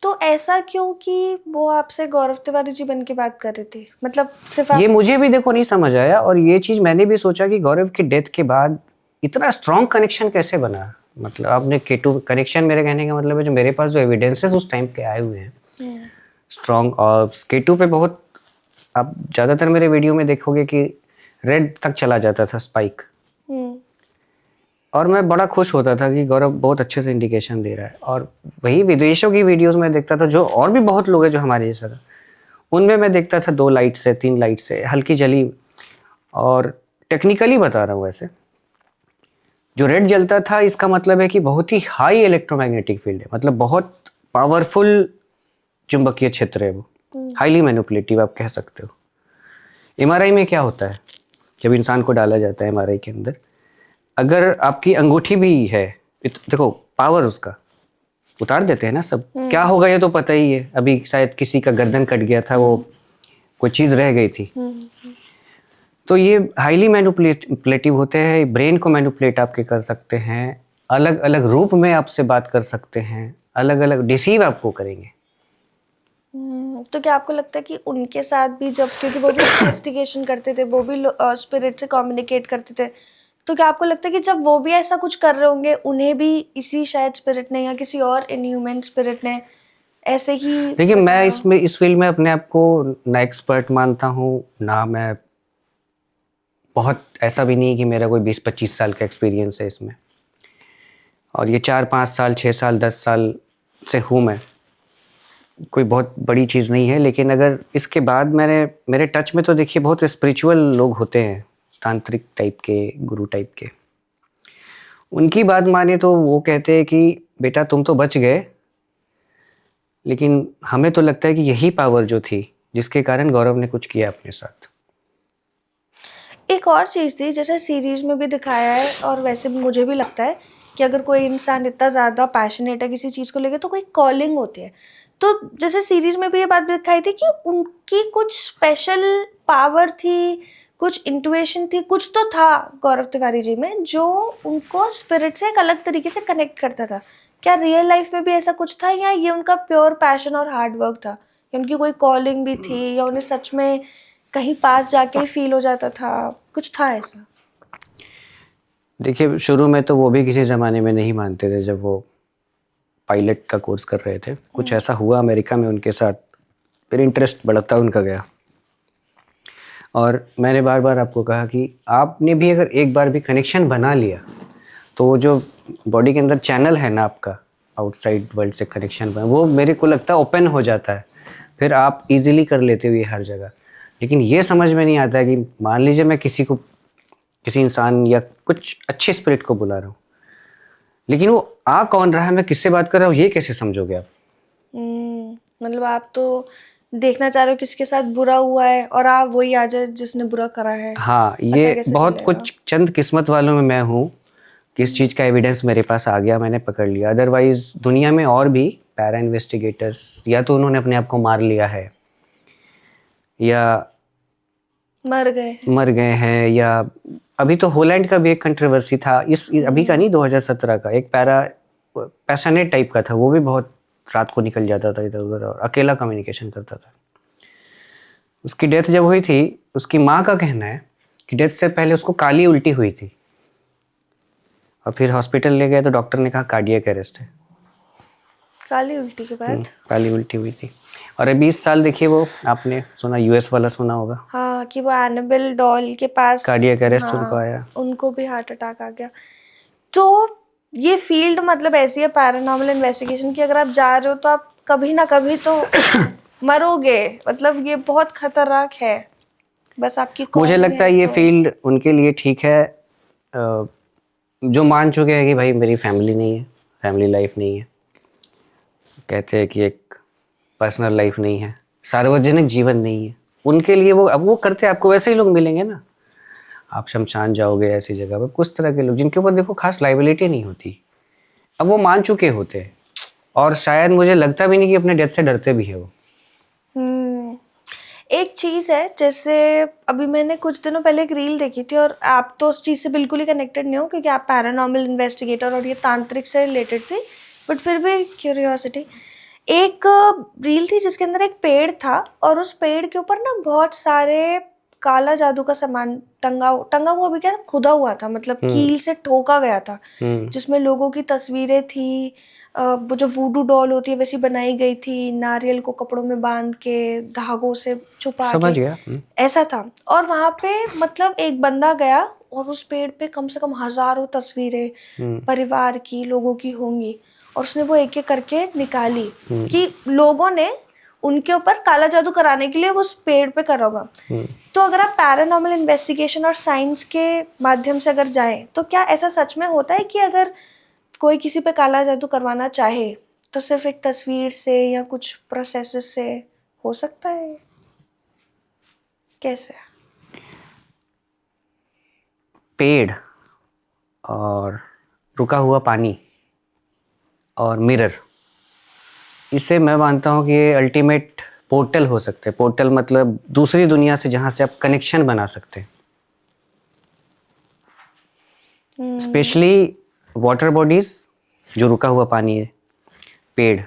तो ऐसा क्यों कि वो आपसे गौरव तिवारी जी बन के बात कर रही थी? मतलब सिर्फ ये आप। मुझे भी देखो नहीं समझ आया, और ये चीज़ मैंने भी सोचा कि गौरव की डेथ के बाद इतना स्ट्रॉन्ग कनेक्शन कैसे बना। मतलब आपने केटू कनेक्शन, मेरे कहने का मतलब है जो मेरे पास जो एविडेंसेस उस टाइम के आए हुए हैं स्ट्रॉन्ग, और केटू पे बहुत, आप ज़्यादातर मेरे वीडियो में देखोगे कि रेड तक चला जाता था स्पाइक। और मैं बड़ा खुश होता था कि गौरव बहुत अच्छे से इंडिकेशन दे रहा है। और वही विदेशों की वीडियोस में देखता था, जो और भी बहुत लोग हैं जो हमारे जैसा था, उनमें मैं देखता था 2 लाइट से 3 लाइट से हल्की जली। और टेक्निकली बता रहा हूँ, वैसे जो रेड जलता था इसका मतलब है कि बहुत ही हाई इलेक्ट्रोमैग्नेटिक फील्ड है, मतलब बहुत पावरफुल चुंबकीय क्षेत्र है वो, हाईली मैनिपुलेटिव आप कह सकते हो। एमआरआई में क्या होता है, जब इंसान को डाला जाता है एमआरआई के अंदर, अगर आपकी अंगूठी भी है, देखो पावर उसका उतार देते हैं ना सब। क्या होगा ये तो पता ही है, अभी शायद किसी का गर्दन कट गया था, वो कोई चीज़ रह गई थी। तो ये हाईली मैनिपुलेटिव होते हैं, ब्रेन को मैनिपुलेट आपके कर सकते हैं, अलग अलग रूप में आपसे बात कर सकते हैं, अलग अलग डिसीव आपको करेंगे। तो क्या आपको लगता है कि उनके साथ भी जब, क्योंकि वो भी इन्वेस्टिगेशन करते थे, वो भी स्पिरिट से कम्युनिकेट करते थे, तो क्या आपको लगता है कि जब वो भी ऐसा कुछ कर रहे होंगे, उन्हें भी इसी शायद स्पिरिट ने या किसी और इनह्यूमन स्पिरिट ने ऐसे ही देखिए, मैं बताया? इस फील्ड में अपने आप को ना एक्सपर्ट मानता हूँ, ना मैं बहुत, ऐसा भी नहीं कि मेरा कोई 20-25 साल का एक्सपीरियंस है इसमें। और ये 4-5 साल, 6 साल, 10 साल से हूँ मैं, कोई बहुत बड़ी चीज़ नहीं है। लेकिन अगर इसके बाद मेरे टच में तो देखिए बहुत स्पिरिचुअल लोग होते हैं, तांत्रिक टाइप के, गुरु टाइप के। उनकी बात माने तो वो कहते हैं कि बेटा तुम तो बच गए, लेकिन हमें तो लगता है कि यही पावर जो थी जिसके कारण गौरव ने कुछ किया अपने साथ। एक और चीज़ थी, जैसे सीरीज में भी दिखाया है और वैसे भी मुझे भी लगता है कि अगर कोई इंसान इतना ज़्यादा पैशनेट है किसी चीज़ को लेके तो कोई कॉलिंग होती है। तो जैसे सीरीज में भी ये बात भी दिखाई थी कि उनकी कुछ स्पेशल पावर थी, कुछ इंट्यूशन थी, कुछ तो था गौरव तिवारी जी में जो उनको स्पिरिट से एक अलग तरीके से कनेक्ट करता था। क्या रियल लाइफ में भी ऐसा कुछ था या ये उनका प्योर पैशन और हार्ड वर्क था, या उनकी कोई कॉलिंग भी थी, या उन्हें सच में कहीं पास जाके फील हो जाता था, कुछ था ऐसा? देखिए, शुरू में तो वो भी किसी ज़माने में नहीं मानते थे जब वो पायलट का कोर्स कर रहे थे। कुछ ऐसा हुआ अमेरिका में उनके साथ, फिर इंटरेस्ट बढ़ता उनका गया। और मैंने बार बार आपको कहा कि आपने भी अगर एक बार भी कनेक्शन बना लिया तो वो जो बॉडी के अंदर चैनल है ना आपका आउटसाइड वर्ल्ड से कनेक्शन बना, वो मेरे को लगता है ओपन हो जाता है, फिर आप इजीली कर लेते हो ये हर जगह। लेकिन ये समझ में नहीं आता है कि मान लीजिए मैं किसी इंसान या कुछ अच्छे स्पिरिट को बुला रहा हूँ, लेकिन वो आ कौन रहा है, मैं किससे बात कर रहा हूँ, ये कैसे समझोगे आप? मतलब आप तो देखना चाह रहे हो किसके साथ बुरा हुआ है और आप वही आ जाए जिसने बुरा करा है। हाँ, पता ये कैसे बहुत चलेगा? कुछ चंद किस्मत वालों में मैं हूँ कि इस चीज़ का एविडेंस मेरे पास आ गया, मैंने पकड़ लिया। अदरवाइज दुनिया में और भी पैरा इन्वेस्टिगेटर्स या तो उन्होंने अपने आप को मार लिया है या मर गए हैं, या अभी तो होलैंड का भी एक कंट्रोवर्सी था, अभी का नहीं, 2017 का, एक पैशनेट टाइप का था, वो भी बहुत रात को निकल जाता था इधर उधर और अकेला कम्युनिकेशन करता था। उसकी डेथ जब हुई थी, उसकी माँ का कहना है कि डेथ से पहले उसको काली उल्टी हुई थी और फिर हॉस्पिटल ले गए तो डॉक्टर ने कहा कार्डियक अरेस्ट है। काली उल्टी के बाद? काली उल्टी हुई थी। और अभी 20 साल देखिए, वो आपने सुना, यूएस वाला सुना होगा, हाँ, कि वो एनाबेल डॉल के पास कार्डियक अरेस्ट हाँ, उनको आया। उनको भी हार्ट अटैक आ गया। तो ये फील्ड मतलब ऐसी है पैरानॉर्मल इन्वेस्टिगेशन की, अगर आप जा रहे हो तो आप कभी ना कभी तो मरोगे। मतलब ये बहुत खतरनाक है। बस आपकी मुझे कॉल लगता में है ये तो फील्ड उनके लिए ठीक है जो मान चुके हैं कि भाई मेरी फैमिली नहीं है, फैमिली लाइफ नहीं है, कहते हैं कि एक पर्सनल लाइफ नहीं है, सार्वजनिक जीवन नहीं है, उनके लिए वो अब वो करते हैं। आपको वैसे ही लोग मिलेंगे ना, आप शमशान जाओगे ऐसी जगह पर, कुछ तरह के लोग जिनके ऊपर देखो खास लाइबिलिटी नहीं होती, अब वो मान चुके होते हैं और शायद मुझे लगता भी नहीं कि अपने डेथ से डरते भी है वो। एक चीज़ है, जैसे अभी मैंने कुछ दिनों पहले एक रील देखी थी, और आप तो उस चीज़ से बिल्कुल ही कनेक्टेड नहीं हो क्योंकि आप पैरानॉर्मल इन्वेस्टिगेटर और ये तांत्रिक से रिलेटेड थी, बट फिर भी क्यूरियोसिटी। एक रील थी जिसके अंदर एक पेड़ था और उस पेड़ के ऊपर ना बहुत सारे काला जादू का सामान टंगा हुआ भी, क्या खुदा हुआ था, मतलब कील से ठोका गया था, जिसमें लोगों की तस्वीरें थी। वो जो वूडू डॉल होती है वैसी बनाई गई थी, नारियल को कपड़ों में बांध के धागों से छुपा समझ के, गया। ऐसा था। और वहां पे मतलब एक बंदा गया और उस पेड़ पे कम से कम हजारों तस्वीरें परिवार की, लोगों की होंगी, और उसने वो एक एक करके निकाली कि लोगों ने उनके ऊपर काला जादू कराने के लिए वो उस पेड़ पे करा होगा। तो अगर आप पैरानॉर्मल इन्वेस्टिगेशन और साइंस के माध्यम से अगर जाएं तो क्या ऐसा सच में होता है कि अगर कोई किसी पे काला जादू करवाना चाहे तो सिर्फ एक तस्वीर से या कुछ प्रोसेसेस से हो सकता है? कैसे? पेड़ और रुका हुआ पानी और मिरर, इससे मैं मानता हूँ कि ये अल्टीमेट पोर्टल हो सकते हैं। पोर्टल मतलब दूसरी दुनिया से जहाँ से आप कनेक्शन बना सकते हैं। स्पेशली वाटर बॉडीज, जो रुका हुआ पानी है, पेड़,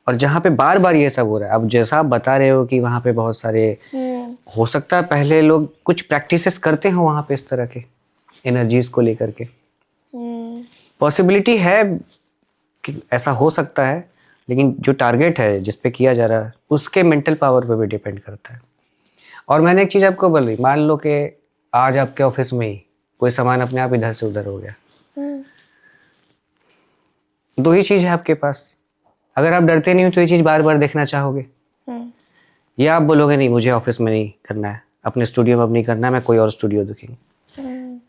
और जहाँ पे बार बार ये सब हो रहा है। अब जैसा आप बता रहे हो कि वहाँ पे बहुत सारे, हो सकता है पहले लोग कुछ प्रैक्टिसेस करते हो वहाँ पे इस तरह के एनर्जीज को लेकर के, पॉसिबिलिटी है कि ऐसा हो सकता है, लेकिन जो टारगेट है जिस पे किया जा रहा है उसके मेंटल पावर पे भी डिपेंड करता है। और मैंने एक चीज़ आपको बोली, मान लो कि आज आपके ऑफिस में ही कोई सामान अपने आप इधर से उधर हो गया, दो ही चीज़ है आपके पास। अगर आप डरते नहीं हो तो ये चीज़ बार बार देखना चाहोगे, या आप बोलोगे नहीं मुझे ऑफिस में नहीं करना है, अपने स्टूडियो में अब नहीं करना है, मैं कोई और स्टूडियो देखेंगे।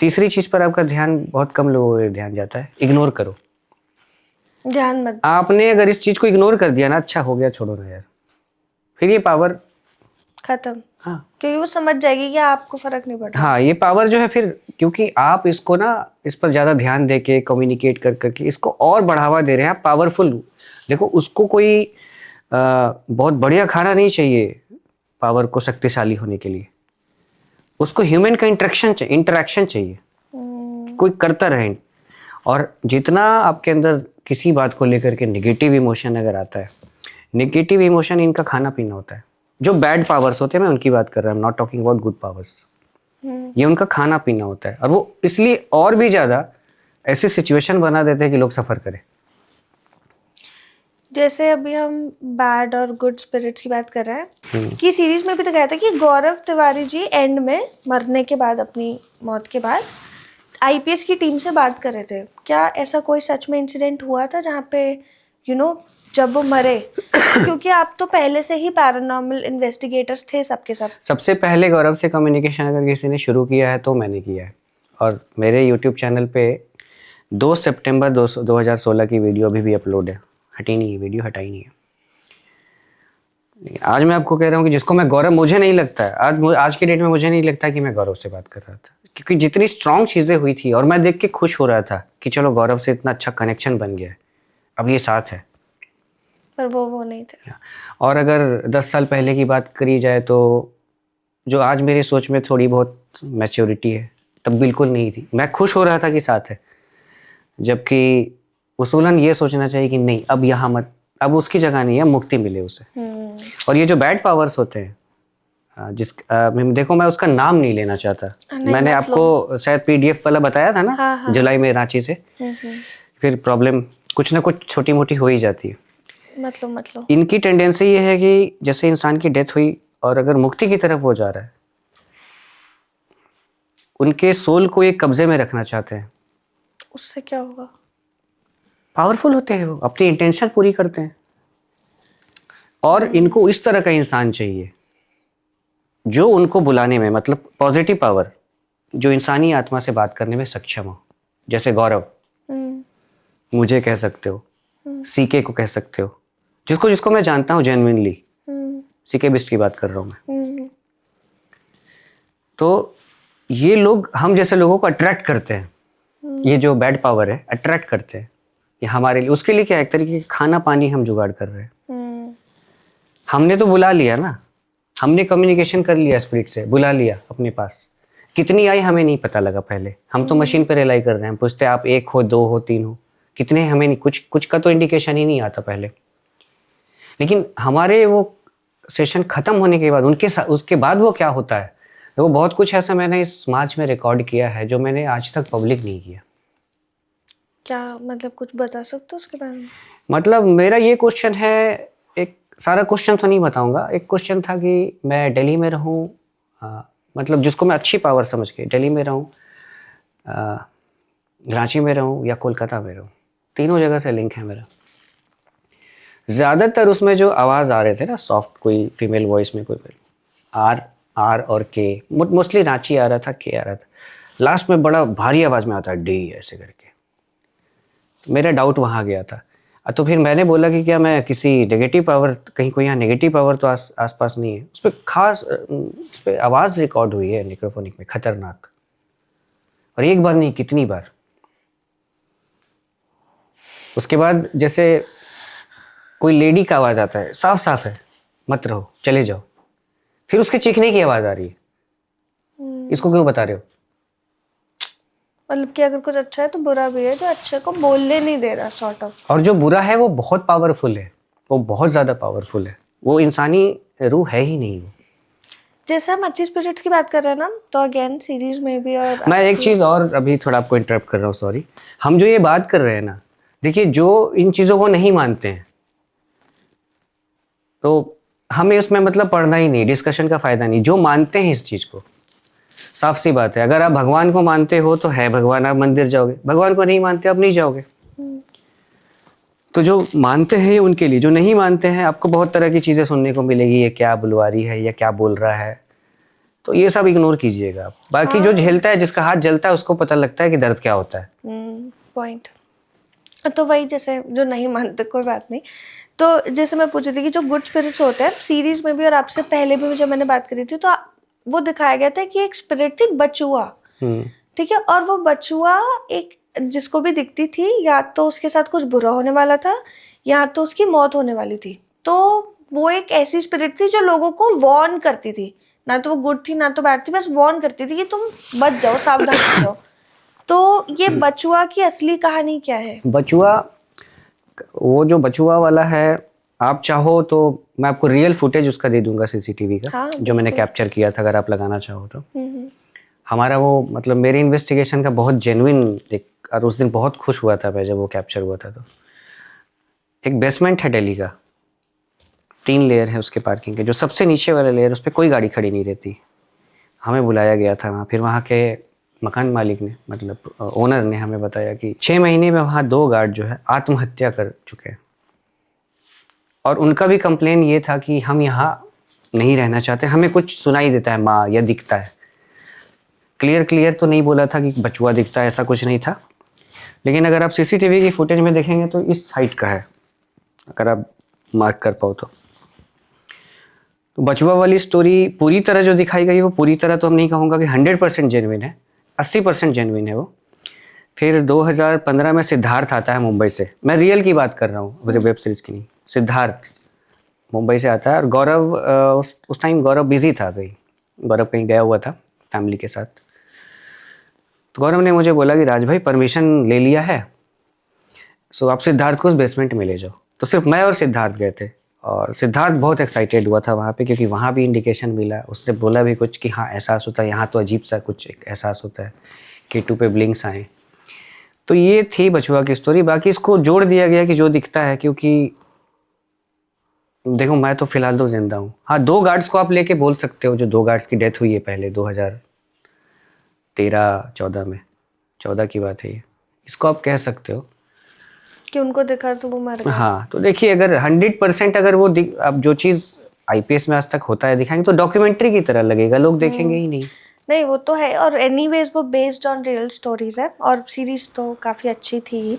तीसरी चीज़ पर आपका ध्यान, बहुत कम लोगों का ध्यान जाता है, इग्नोर करो। ध्यान मत। आपने अगर इस चीज़ को इग्नोर कर दिया ना, अच्छा हो गया, छोड़ो ना यार, फिर ये पावर खत्म। हाँ क्योंकि वो समझ जाएगी कि आपको फर्क नहीं पड़ रहा। हाँ, ये पावर जो है फिर, क्योंकि आप इसको ना इस पर ज़्यादा ध्यान दे के कम्युनिकेट कर करके इसको और बढ़ावा दे रहे हैं, आप पावरफुल। देखो उसको कोई बहुत बढ़िया खाना नहीं चाहिए पावर को शक्तिशाली होने के लिए, उसको ह्यूमन का इंटरेक्शन चाहिए, कोई करता रहे। और जितना आपके अंदर किसी बात को लेकर के नेगेटिव इमोशन अगर आता है, नेगेटिव इमोशन इनका खाना पीना होता है। जो बैड पावर्स होते हैं, मैं उनकी बात कर रहा हूँ, not talking about good powers. ये उनका खाना पीना होता है, और वो इसलिए और भी ज्यादा ऐसी सिचुएशन बना देते हैं कि लोग सफर करें। जैसे अभी हम बैड और गुड स्पिरिट्स की बात कर रहे हैं, कि सीरीज में भी दिखाया था कि गौरव तिवारी जी एंड में मरने के बाद, अपनी मौत के बाद आईपीएस की टीम से बात कर रहे थे। क्या ऐसा कोई सच में इंसिडेंट हुआ था जहाँ पे जब वो मरे? क्योंकि आप तो पहले से ही पैरानॉर्मल इन्वेस्टिगेटर्स थे सबके सब। सबसे पहले गौरव से कम्युनिकेशन अगर किसी ने शुरू किया है तो मैंने किया है, और मेरे यूट्यूब चैनल पे 2 सितंबर 2016 की वीडियो अभी भी अपलोड है, हटी नहीं है वीडियो, हटाई नहीं है। आज मैं आपको कह रहा हूँ कि जिसको मैं गौरव, मुझे नहीं लगता है आज की डेट में मुझे नहीं लगता कि मैं गौरव से बात कर रहा था, क्योंकि जितनी स्ट्रांग चीज़ें हुई थी और मैं देख के खुश हो रहा था कि चलो गौरव से इतना अच्छा कनेक्शन बन गया है, अब ये साथ है। पर वो नहीं थे। और अगर 10 साल पहले की बात करी जाए तो जो आज मेरी सोच में थोड़ी बहुत मैच्योरिटी है, तब बिल्कुल नहीं थी। मैं खुश हो रहा था कि साथ है, जबकि उसूलन ये सोचना चाहिए कि नहीं, अब यहाँ मत, अब उसकी जगह नहीं है, मुक्ति मिले उसे। और ये जो बैड पावर्स होते हैं, देखो मैं उसका नाम नहीं लेना चाहता, मैंने आपको शायद पीडीएफ वाला बताया था ना। हाँ। जुलाई में रांची से फिर प्रॉब्लम कुछ ना कुछ छोटी मोटी हो ही जाती है। मतलब इनकी टेंडेंसी ये है कि जैसे इंसान की डेथ हुई और अगर मुक्ति की तरफ वो जा रहा है, उनके सोल को एक कब्जे में रखना चाहते हैं। उससे क्या होगा? पावरफुल होते हैं वो, अपनी इंटेंशन पूरी करते हैं। और इनको इस तरह का इंसान चाहिए जो उनको बुलाने में, मतलब पॉजिटिव पावर, जो इंसानी आत्मा से बात करने में सक्षम हो। जैसे गौरव, मुझे कह सकते हो, सीके को कह सकते हो, जिसको मैं जानता हूँ जेन्युइनली, सीके बिस्ट की बात कर रहा हूँ मैं। तो ये लोग हम जैसे लोगों को अट्रैक्ट करते हैं, ये जो बैड पावर है अट्रैक्ट करते हैं। ये हमारे लिए, उसके लिए क्या, एक तरीके का खाना पानी हम जुगाड़ कर रहे हैं। हमने तो बुला लिया ना, हमने कम्युनिकेशन कर लिया स्पिरिट से, बुला लिया अपने पास। कितनी आई हमें नहीं पता लगा पहले, हम तो मशीन पर रिलाई कर रहे हैं। हम पूछते आप 1 हो, 2 हो, 3 हो, कितने, हमें नहीं, कुछ का तो इंडिकेशन ही नहीं आता पहले। लेकिन हमारे वो सेशन खत्म होने के बाद उसके बाद वो क्या होता है, वो बहुत कुछ ऐसा मैंने इस मार्च में रिकॉर्ड किया है जो मैंने आज तक पब्लिक नहीं किया। क्या मतलब, कुछ बता सकते हो उसके बारे में? मतलब मेरा ये क्वेश्चन है, एक सारा क्वेश्चन तो नहीं बताऊंगा। एक क्वेश्चन था कि मैं दिल्ली में रहूं, मतलब जिसको मैं अच्छी पावर समझ के दिल्ली में रहूं, रांची में रहूं या कोलकाता में रहूं, तीनों जगह से लिंक है मेरा। ज़्यादातर उसमें जो आवाज़ आ रहे थे ना, सॉफ्ट, कोई फीमेल वॉइस में, कोई आर और के, मोस्टली रांची आ रहा था, के आ रहा था, लास्ट में बड़ा भारी आवाज़ में आता है डी ऐसे करके। तो मेरा डाउट वहाँ गया था। तो फिर मैंने बोला कि क्या मैं किसी नेगेटिव पावर, कहीं कोई यहाँ नेगेटिव पावर तो आसपास नहीं है। उस पर खास, उस पर आवाज़ रिकॉर्ड हुई है निक्रोफोनिक में, खतरनाक, और एक बार नहीं कितनी बार। उसके बाद जैसे कोई लेडी का आवाज़ आता है, साफ साफ है, मत रहो चले जाओ, फिर उसके चीखने की आवाज़ आ रही है। इसको क्यों बता रहे हो? मतलब कि अगर कुछ अच्छा है तो बुरा भी है, जो अच्छे को बोलने नहीं दे रहा, सॉर्ट ऑफ। और जो बुरा है वो बहुत पावरफुल है, वो बहुत ज़्यादा पावरफुल है, वो इंसानी रूह है ही नहीं वो। जैसे हम अच्छी स्पिरिट्स की बात कर रहे हैं ना, तो अगेन सीरीज में भी, और मैं एक चीज़ और, अभी थोड़ा आपको इंटरप्ट कर रहा हूँ, सॉरी। हम जो ये बात कर रहे हैं ना, देखिए जो इन चीज़ों को नहीं मानते हैं तो हमें उसमें मतलब पढ़ना ही नहीं, डिस्कशन का फ़ायदा नहीं। जो मानते हैं इस चीज़ को, साफ सी बात है, अगर आप भगवान को मानते हो तो है भगवान, आप मंदिर जाओगे। भगवान को नहीं मानते, आप नहीं जाओगे। तो जो मानते हैं उनके लिए, जो नहीं मानते हैं, आपको बहुत तरह की चीज़ें सुनने को मिलेगी, ये क्या बुलवारी है या क्या बोल रहा है, तो ये सब इग्नोर कीजिएगा आप। बाकी जो झेलता है, जिसका हाथ जलता है, उसको पता लगता है कि दर्द क्या होता है। पॉइंट। तो वही, जैसे जो नहीं मानते कोई बात नहीं, तो जैसे मैं पूछ रही थी कि जो गुड स्पिरिट्स होते हैं सीरीज में भी और आपसे पहले भी जब मैंने बात करी थी, तो वो दिखाया गया था कि एक स्पिरिट थी बचुआ, ठीक है, और वो बचुआ एक जिसको भी दिखती थी या तो उसके साथ कुछ बुरा होने वाला था या तो उसकी मौत होने वाली थी। तो वो एक ऐसी स्पिरिट थी जो लोगों को वॉर्न करती थी, ना तो वो गुड थी ना तो बैड थी, बस वॉर्न करती थी कि तुम बच जाओ, सावधान हो जाओ। तो ये बचुआ की असली कहानी क्या है? बचुआ, वो जो बचुआ वाला है, आप चाहो तो मैं आपको रियल फुटेज उसका दे दूंगा सीसीटीवी का, हाँ, जो मैंने कैप्चर किया था, अगर आप लगाना चाहो तो। हम्म, हमारा वो मतलब मेरे इन्वेस्टिगेशन का बहुत जेन्युइन एक, और उस दिन बहुत खुश हुआ था मैं जब वो कैप्चर हुआ था। तो एक बेसमेंट है दिल्ली का, 3 लेयर है उसके पार्किंग के, जो सबसे नीचे वाला लेयर उस पर कोई गाड़ी खड़ी नहीं रहती। हमें बुलाया गया था वहाँ, फिर वहाँ के मकान मालिक ने, मतलब ओनर ने हमें बताया कि 6 महीने में वहाँ 2 गार्ड जो है आत्महत्या कर चुके हैं, और उनका भी कंप्लेन ये था कि हम यहाँ नहीं रहना चाहते, हमें कुछ सुनाई देता है माँ या दिखता है। क्लियर तो नहीं बोला था कि बचुआ दिखता है, ऐसा कुछ नहीं था, लेकिन अगर आप सीसीटीवी की फुटेज में देखेंगे तो इस साइड का है, अगर आप मार्क कर पाओ तो बचुआ वाली स्टोरी पूरी तरह जो दिखाई गई, वो पूरी तरह तो हम नहीं कहूँगा कि 100% जेन्युइन है, 80% जेन्युइन है वो। फिर 2015 में सिद्धार्थ आता है मुंबई से, मैं रियल की बात कर रहा हूँ, वेब सीरीज की नहीं। सिद्धार्थ मुंबई से आता है, और गौरव उस टाइम गौरव बिजी था, गौरव कहीं गया हुआ था फैमिली के साथ। तो गौरव ने मुझे बोला कि राज भाई परमिशन ले लिया है, सो आप सिद्धार्थ को उस बेसमेंट में ले जाओ। तो सिर्फ मैं और सिद्धार्थ गए थे, और सिद्धार्थ बहुत एक्साइटेड हुआ था वहाँ पे, क्योंकि वहाँ भी इंडिकेशन मिला, उसने बोला भी कुछ कि हाँ एहसास होता है यहाँ, तो अजीब सा कुछ एक एहसास होता है, K2 पे ब्लिंक्स आए। तो ये थी बचुआ की स्टोरी। बाकी इसको जोड़ दिया गया कि जो दिखता है, क्योंकि देखो मैं तो फिलहाल तो जिंदा हूँ। हाँ, 2 गार्ड्स को आप लेके बोल सकते हो, जो 2 गार्ड्स की डेथ हुई है पहले 2013-14 में, 14 की बात है ये, इसको आप कह सकते हो कि उनको देखा तो वो मर गए। हाँ, तो देखिए अगर 100% अगर वो अब जो चीज़ आईपीएस में आज तक होता है दिखाएंगे तो डॉक्यूमेंट्री की तरह लगेगा, लोग देखेंगे ही नहीं। नहीं, वो तो है, और एनीवेज वो बेस्ड ऑन रियल स्टोरीज है, और सीरीज तो काफ़ी अच्छी थी।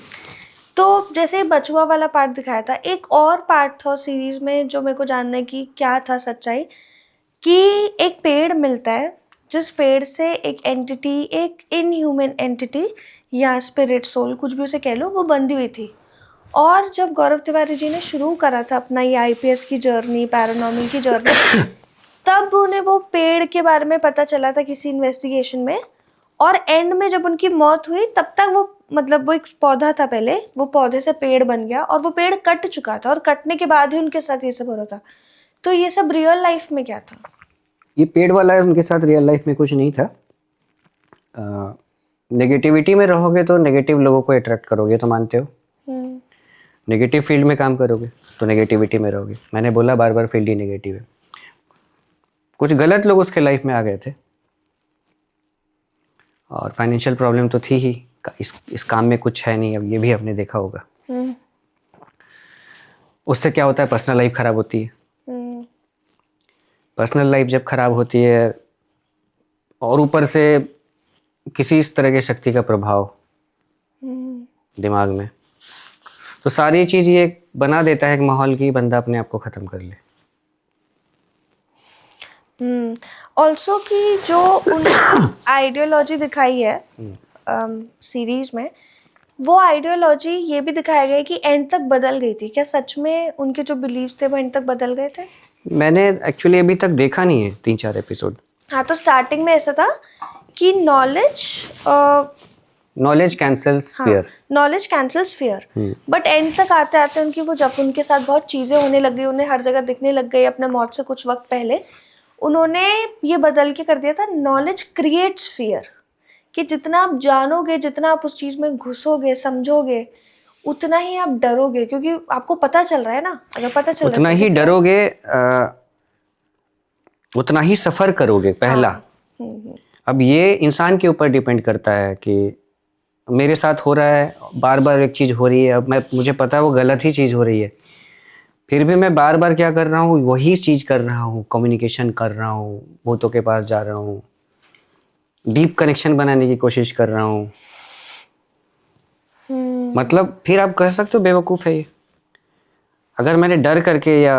तो जैसे बचुआ वाला पार्ट दिखाया था, एक और पार्ट था सीरीज में जो मेरे को जानना है कि क्या था सच्चाई, कि एक पेड़ मिलता है जिस पेड़ से एक एंटिटी, एक इनह्यूमन एंटिटी या स्पिरिट सोल, कुछ भी उसे कह लो, वो बंधी हुई थी। और जब गौरव तिवारी जी ने शुरू करा था अपना ये आईपीएस की जर्नी, पैरानॉर्मल की जर्नी, तब उन्हें वो पेड़ के बारे में पता चला था किसी इन्वेस्टिगेशन में, और एंड में जब उनकी मौत हुई तब तक वो, मतलब वो एक पौधा था पहले, वो पौधे से पेड़ बन गया, और वो पेड़ कट चुका था, और कटने के बाद ही उनके साथ ये सब हो रहा था। तो ये सब रियल लाइफ में क्या था? ये पेड़ वाला है, उनके साथ रियल लाइफ में कुछ नहीं था। नेगेटिविटी में रहोगे तो नेगेटिव लोगों को अट्रैक्ट करोगे, तो मानते हो। नेगेटिव फील्ड में काम करोगे तो नेगेटिविटी में रहोगे। मैंने बोला बार बार फील्ड ही नेगेटिव है। कुछ गलत लोग उसके लाइफ में आ गए थे, और फाइनेंशियल प्रॉब्लम तो थी ही, इस काम में कुछ है नहीं, अब ये भी आपने देखा होगा। उससे क्या होता है, पर्सनल लाइफ खराब होती है। पर्सनल लाइफ जब खराब होती है, और ऊपर से किसी इस तरह की शक्ति का प्रभाव दिमाग में, तो सारी चीज़ ये बना देता है एक माहौल की, बंदा अपने आप को ख़त्म कर ले। ऑल्सो कि जो उन्होंने आइडियोलॉजी दिखाई है सीरीज में, वो आइडियोलॉजी ये भी दिखाया गया है कि एंड तक बदल गई थी। क्या सच में उनके जो बिलीव्स थे वो एंड तक बदल गए थे? मैंने एक्चुअली अभी तक देखा नहीं है 3-4 एपिसोड। हाँ, तो स्टार्टिंग में ऐसा था कि knowledge cancels fear, knowledge cancels fear, but and तक आते आते उनकी वो, जब उनके साथ बहुत चीज़ें होने लग गई, उन्हें हर जगह दिखने लग गई, अपने मौत से कुछ वक्त पहले उन्होंने ये बदल के कर दिया था, नॉलेज क्रिएट्स फियर, कि जितना आप जानोगे, जितना आप उस चीज़ में घुसोगे, समझोगे, उतना ही आप डरोगे, क्योंकि आपको पता चल रहा है ना। अगर पता चल रहा है उतना ही डरोगे, उतना ही सफ़र करोगे पहला। अब ये इंसान के ऊपर डिपेंड करता है कि मेरे साथ हो रहा है, बार बार एक चीज़ हो रही है, अब मुझे पता है वो गलत ही चीज़ हो रही है, फिर भी मैं बार बार क्या कर रहा हूँ, वही चीज़ कर रहा हूँ, कम्युनिकेशन कर रहा हूँ, भूतों के पास जा रहा हूँ, डीप कनेक्शन बनाने की कोशिश कर रहा हूँ। मतलब फिर आप कह सकते हो बेवकूफ़ है ये। अगर मैंने डर करके या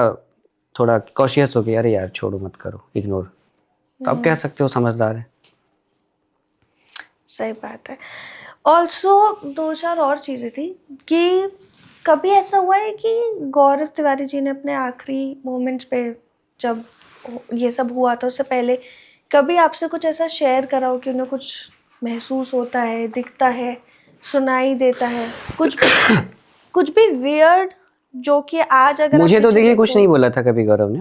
थोड़ा कॉशियस हो गया, अरे यार छोड़ो मत करो, इग्नोर, तो आप कह सकते हो समझदार है। सही बात है। ऑल्सो दो चार और चीज़ें थी कि कभी ऐसा हुआ है कि गौरव तिवारी जी ने अपने आखिरी मोमेंट्स पे, जब ये सब हुआ था उससे पहले, कभी आपसे कुछ ऐसा शेयर करा हो कि उन्हें कुछ महसूस होता है, दिखता है, सुनाई देता है, कुछ भी वियर्ड, जो कि आज अगर आप मुझे तो पीछे देखिए कुछ देखो। नहीं बोला था कभी गौरव ने,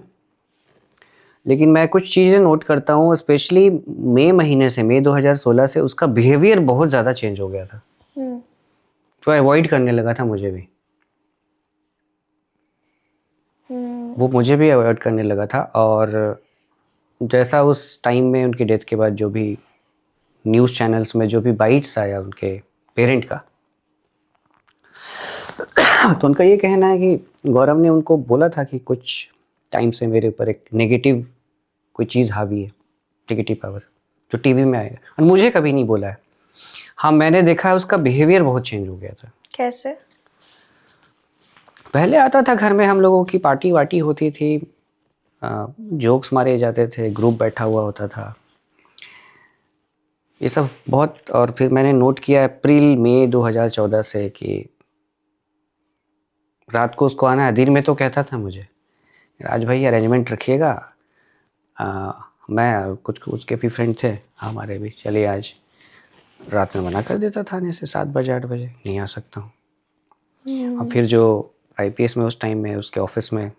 लेकिन मैं कुछ चीज़ें नोट करता हूँ, स्पेशली मई महीने से, मई 2016 से उसका बिहेवियर बहुत ज़्यादा चेंज हो गया था। हम्म, तो अवॉइड करने लगा था मुझे भी, वो मुझे भी अवॉइड करने लगा था। और जैसा उस टाइम में उनकी डेथ के बाद जो भी न्यूज़ चैनल्स में जो भी बाइट्स आया उनके पेरेंट का, तो उनका ये कहना है कि गौरव ने उनको बोला था कि कुछ टाइम से मेरे ऊपर एक नेगेटिव कोई चीज़ हावी है, नेगेटिव पावर, जो टीवी में आएगा, और मुझे कभी नहीं बोला है। हाँ, मैंने देखा है उसका बिहेवियर बहुत चेंज हो गया था। कैसे? पहले आता था घर में, हम लोगों की पार्टी वार्टी होती थी, जोक्स मारे जाते थे, ग्रुप बैठा हुआ होता था, ये सब बहुत। और फिर मैंने नोट किया अप्रैल मई 2014 से कि रात को उसको आना है। दिन में तो कहता था मुझे, राज भाई अरेंजमेंट रखिएगा, मैं और कुछ उसके भी फ्रेंड थे हमारे भी, चलिए आज। रात में मना कर देता था आने से, 7 बजे 8 बजे नहीं आ सकता हूँ। और फिर जो आईपीएस में उस टाइम में उसके ऑफिस में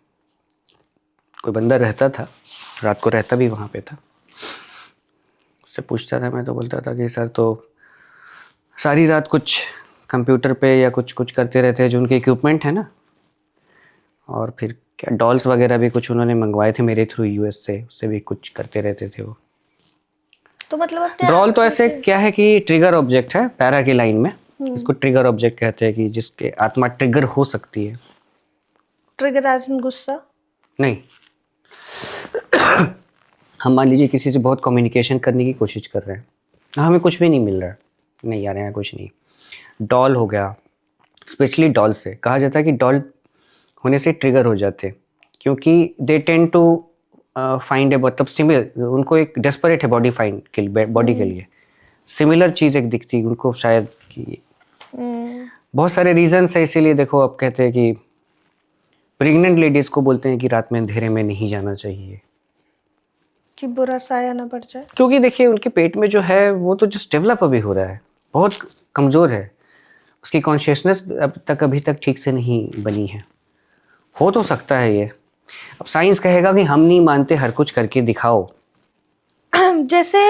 कोई बंदा रहता था, रात को रहता भी वहाँ पे था, उससे पूछता था मैं, तो बोलता था कि सर तो सारी रात कुछ कंप्यूटर पे या कुछ कुछ करते रहते हैं, जो उनके इक्विपमेंट है ना। और फिर क्या डॉल्स वगैरह भी कुछ उन्होंने मंगवाए थे मेरे थ्रू यूएस से, उससे भी कुछ करते रहते थे वो। तो मतलब अपने डॉल तो आखिरी ऐसे के क्या है कि ट्रिगर ऑब्जेक्ट है पैरा की लाइन में, इसको ट्रिगर ऑब्जेक्ट कहते हैं, कि जिसके आत्मा ट्रिगर हो सकती है। ट्रिगर एज इन गुस्सा? नहीं, हम मान लीजिए किसी से बहुत कम्युनिकेशन करने की कोशिश कर रहे हैं, हमें कुछ भी नहीं मिल रहा है, नहीं आ रहे हैं कुछ नहीं, डॉल हो गया। स्पेशली डॉल से कहा जाता है कि डॉल होने से ट्रिगर हो जाते, क्योंकि दे टेंड टू फाइंड ए, मतलब सिमिलर, उनको एक डेस्परेट है बॉडी फाइंड के लिए, बॉडी के लिए सिमिलर चीज़ एक दिखती उनको शायद, कि बहुत सारे रीजंस है, इसीलिए देखो अब कहते हैं कि प्रेग्नेंट लेडीज़ को बोलते हैं कि रात में अंधेरे में नहीं जाना चाहिए, कि बुरा साया ना पड़ जाए। क्योंकि देखिए उनके पेट में जो है वो तो जस्ट डेवलप अभी हो रहा है, बहुत कमज़ोर है, उसकी कॉन्शियसनेस अब तक अभी तक ठीक से नहीं बनी है। हो तो सकता है ये, अब साइंस कहेगा कि हम नहीं मानते, हर कुछ करके दिखाओ। जैसे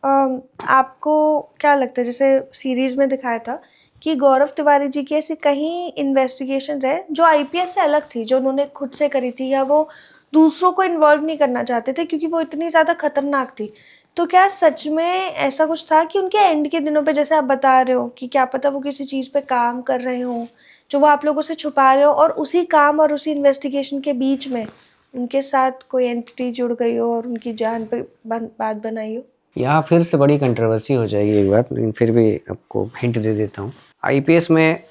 आपको क्या लगता है, जैसे सीरीज में दिखाया था कि गौरव तिवारी जी की ऐसी कहीं इन्वेस्टिगेशंस है जो आईपीएस से अलग थी, जो उन्होंने खुद से करी थी, या वो दूसरों को इन्वॉल्व नहीं करना चाहते थे क्योंकि वो इतनी ज़्यादा खतरनाक थी। तो क्या सच में ऐसा कुछ था कि उनके एंड के दिनों पे, जैसे आप बता रहे हो कि क्या पता वो किसी चीज़ पे काम कर रहे हो जो वो आप लोगों से छुपा रहे हो, और उसी काम और उसी इन्वेस्टिगेशन के बीच में उनके साथ कोई एंटिटी जुड़ गई हो और उनकी जान पे बात बनाई हो? यहाँ फिर से बड़ी कंट्रोवर्सी हो जाएगी एक बार, लेकिन फिर भी आपको हिंट दे देता हूँ। आईपीएस में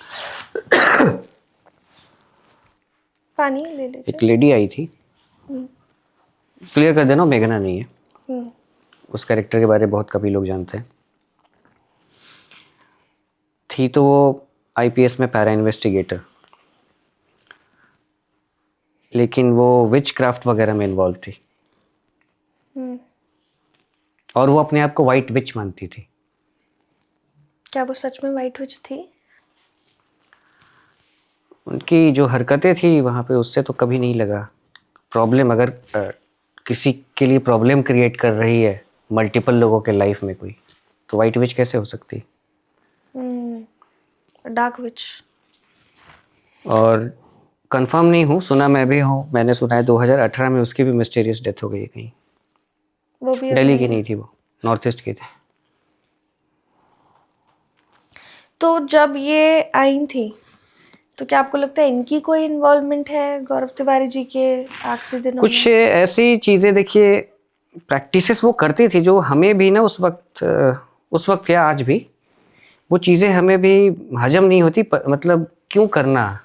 पानी ले लीजिए। एक लेडी आई थी, क्लियर कर देना, मेघना नहीं है, हम्म, उस कैरेक्टर के बारे में बहुत कभी लोग जानते हैं। थी तो वो आईपीएस में पैरा इन्वेस्टिगेटर, लेकिन वो विच क्राफ्ट वगैरह में इन्वॉल्व थी, और वो अपने आप को वाइट विच मानती थी। क्या वो सच में वाइट विच थी? उनकी जो हरकतें थी वहाँ पे, उससे तो कभी नहीं लगा प्रॉब्लम। अगर किसी के लिए प्रॉब्लम क्रिएट कर रही है मल्टीपल लोगों के लाइफ में कोई, तो वाइट विच कैसे हो सकती। डार्क विच। और कंफर्म नहीं हूँ, सुना मैं भी हूँ, मैंने सुना है 2018 में उसकी भी मिस्टीरियस डेथ हो गई है कहीं। वो भी दिल्ली की नहीं थी वो, नॉर्थ ईस्ट की थी। तो जब ये आई थी, तो क्या आपको लगता है इनकी कोई इन्वॉल्वमेंट है गौरव तिवारी जी के आखिरी दिनों कुछ में? ऐसी चीज़ें देखिए, प्रैक्टिसेस वो करती थी जो हमें भी ना उस वक्त या आज भी वो चीज़ें हमें भी हजम नहीं होती, मतलब क्यों करना,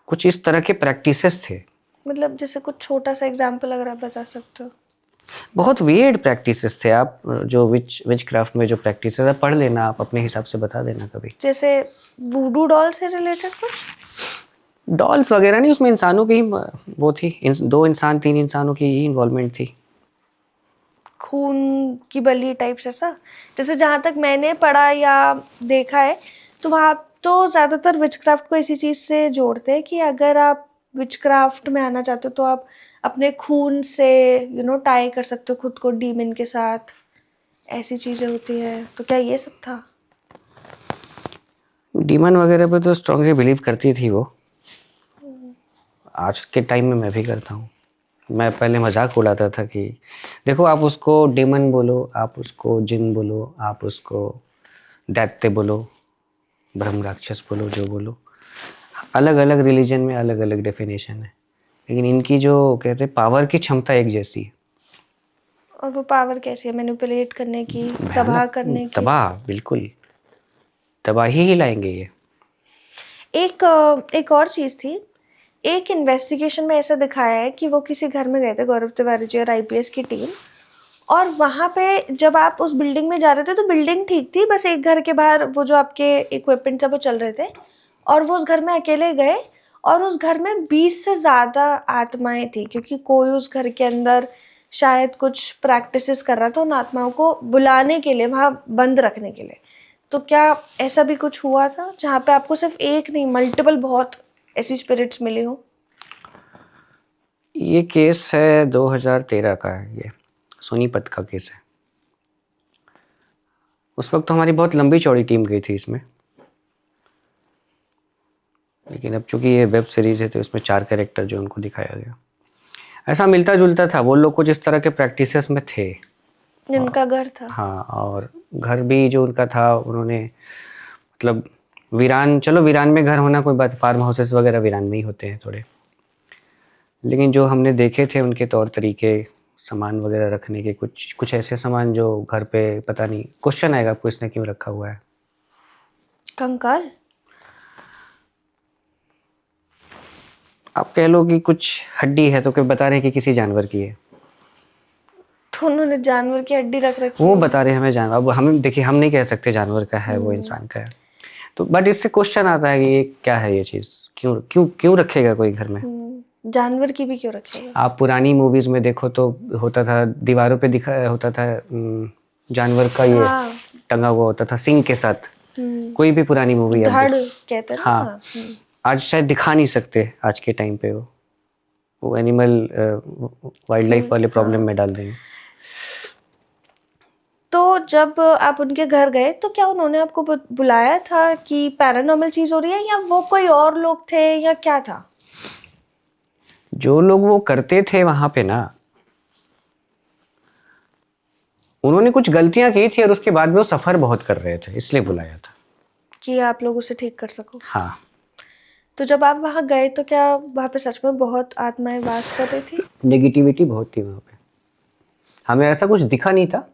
कुछ इस तरह के प्रैक्टिसेस थे। मतलब जैसे कुछ छोटा सा एग्जांपल अगर आप बता सकते हो। बहुत वियर्ड प्रैक्टिसेस थे। आप जो विच क्राफ्ट में जो प्रैक्टिसेस है पढ़ लेना, आप अपने हिसाब से बता देना कभी। जैसे वूडू डॉल से रिलेटेड कुछ? डॉल्स वगैरह नहीं, उसमें इंसानों की ही वो थी, 2 इंसान 3 इंसानों की ही इन्वॉल्वमेंट थी। खून की बलि टाइप्स ऐसा? जैसे जहाँ तक मैंने पढ़ा या देखा है तो वहाँ तो ज़्यादातर विचक्राफ्ट को इसी चीज़ से जोड़ते हैं कि अगर आप विचक्राफ्ट में आना चाहते हो तो आप अपने खून से टाई कर सकते हो खुद को डीमन के साथ, ऐसी चीज़ें होती है। तो क्या ये सब था? डीमन वगैरह पे तो स्ट्रांगली बिलीव करती थी वो। आज के टाइम में मैं भी करता हूँ। मैं पहले मजाक उड़ाता था कि देखो, आप उसको डेमन बोलो, आप उसको जिन बोलो, आप उसको दैत्य बोलो, ब्रह्म राक्षस बोलो, जो बोलो, अलग अलग रिलीजन में अलग अलग डेफिनेशन है, लेकिन इनकी जो कहते हैं पावर की क्षमता एक जैसी है। और वो पावर कैसी है? मैनिपुलेट करने की, तबाह करने की? तबाह, बिल्कुल तबाही ही लाएंगे ये। एक और चीज़ थी, एक इन्वेस्टिगेशन में ऐसा दिखाया है कि वो किसी घर में गए थे, गौरव तिवारी जी और आईपीएस की टीम, और वहाँ पे जब आप उस बिल्डिंग में जा रहे थे तो बिल्डिंग ठीक थी, बस एक घर के बाहर वो जो आपके इक्विपमेंट्स है वो चल रहे थे, और वो उस घर में अकेले गए और उस घर में 20 से ज़्यादा आत्माएं थी, क्योंकि कोई उस घर के अंदर शायद कुछ प्रैक्टिसेस कर रहा था उन आत्माओं को बुलाने के लिए, वहाँ बंद रखने के लिए। तो क्या ऐसा भी कुछ हुआ था जहाँ पे आपको सिर्फ एक नहीं, मल्टीपल बहुत ऐसी स्पिरिट्स मिली हो? ये केस है 2013 का है, ये सोनीपत का केस है। उस वक्त तो हमारी बहुत लंबी चौड़ी टीम गई थी इसमें, लेकिन अब चूंकि ये वेब सीरीज है तो इसमें 4 कैरेक्टर जो उनको दिखाया गया, ऐसा मिलता जुलता था। वो लोग कुछ इस तरह के प्रैक्टिसेस में थे। जिनका घर था? हाँ, और घर भी जो उनका था, उन्होंने मतलब वीरान, चलो वीरान में घर होना कोई बात, फार्म हाउसेस वगैरह वीरान में ही होते हैं थोड़े, लेकिन जो हमने देखे थे उनके तौर तरीके, सामान वगैरह रखने के, कुछ कुछ ऐसे सामान जो घर पे पता नहीं, क्वेश्चन आएगा आपको इसने क्यों रखा हुआ है। कंकाल? आप कह लो कि कुछ हड्डी है तो क्या बता रहे हैं कि किसी जानवर की है, तो उन्होंने जानवर की हड्डी रख रखी वो है। बता रहे हैं हमें जानवर। अब हम देखिए, हम नहीं कह सकते जानवर का है वो इंसान का है, तो बट इससे क्वेश्चन आता है कि ये क्या है, ये चीज़ क्यों क्यों क्यों रखेगा कोई घर में। जानवर की भी क्यों रखेगा? आप पुरानी मूवीज में देखो तो होता था, दीवारों पे दिखा होता था जानवर का ये हाँ। टंगा हुआ होता था सिंग के साथ। कोई भी पुरानी मूवी आप धड़ देखो, कहते हैं ना? हाँ, आज शायद दिखा नहीं सकते आज के टाइम पे, वो एनिमल वाइल्ड लाइफ वाले प्रॉब्लम में डाल देंगे। तो जब आप उनके घर गए तो क्या उन्होंने आपको बुलाया था कि पैरानॉर्मल चीज हो रही है, या वो कोई और लोग थे, या क्या था? जो लोग वो करते थे वहां पे ना, उन्होंने कुछ गलतियां की थी और उसके बाद में वो सफर बहुत कर रहे थे, इसलिए बुलाया था कि आप लोग उसे ठीक कर सको। हाँ। तो जब आप वहां गए तो क्या वहां पे सच में बहुत आत्माएं वास कर रही थी? नेगेटिविटी बहुत थी वहां पे, हमें ऐसा कुछ दिखा नहीं था,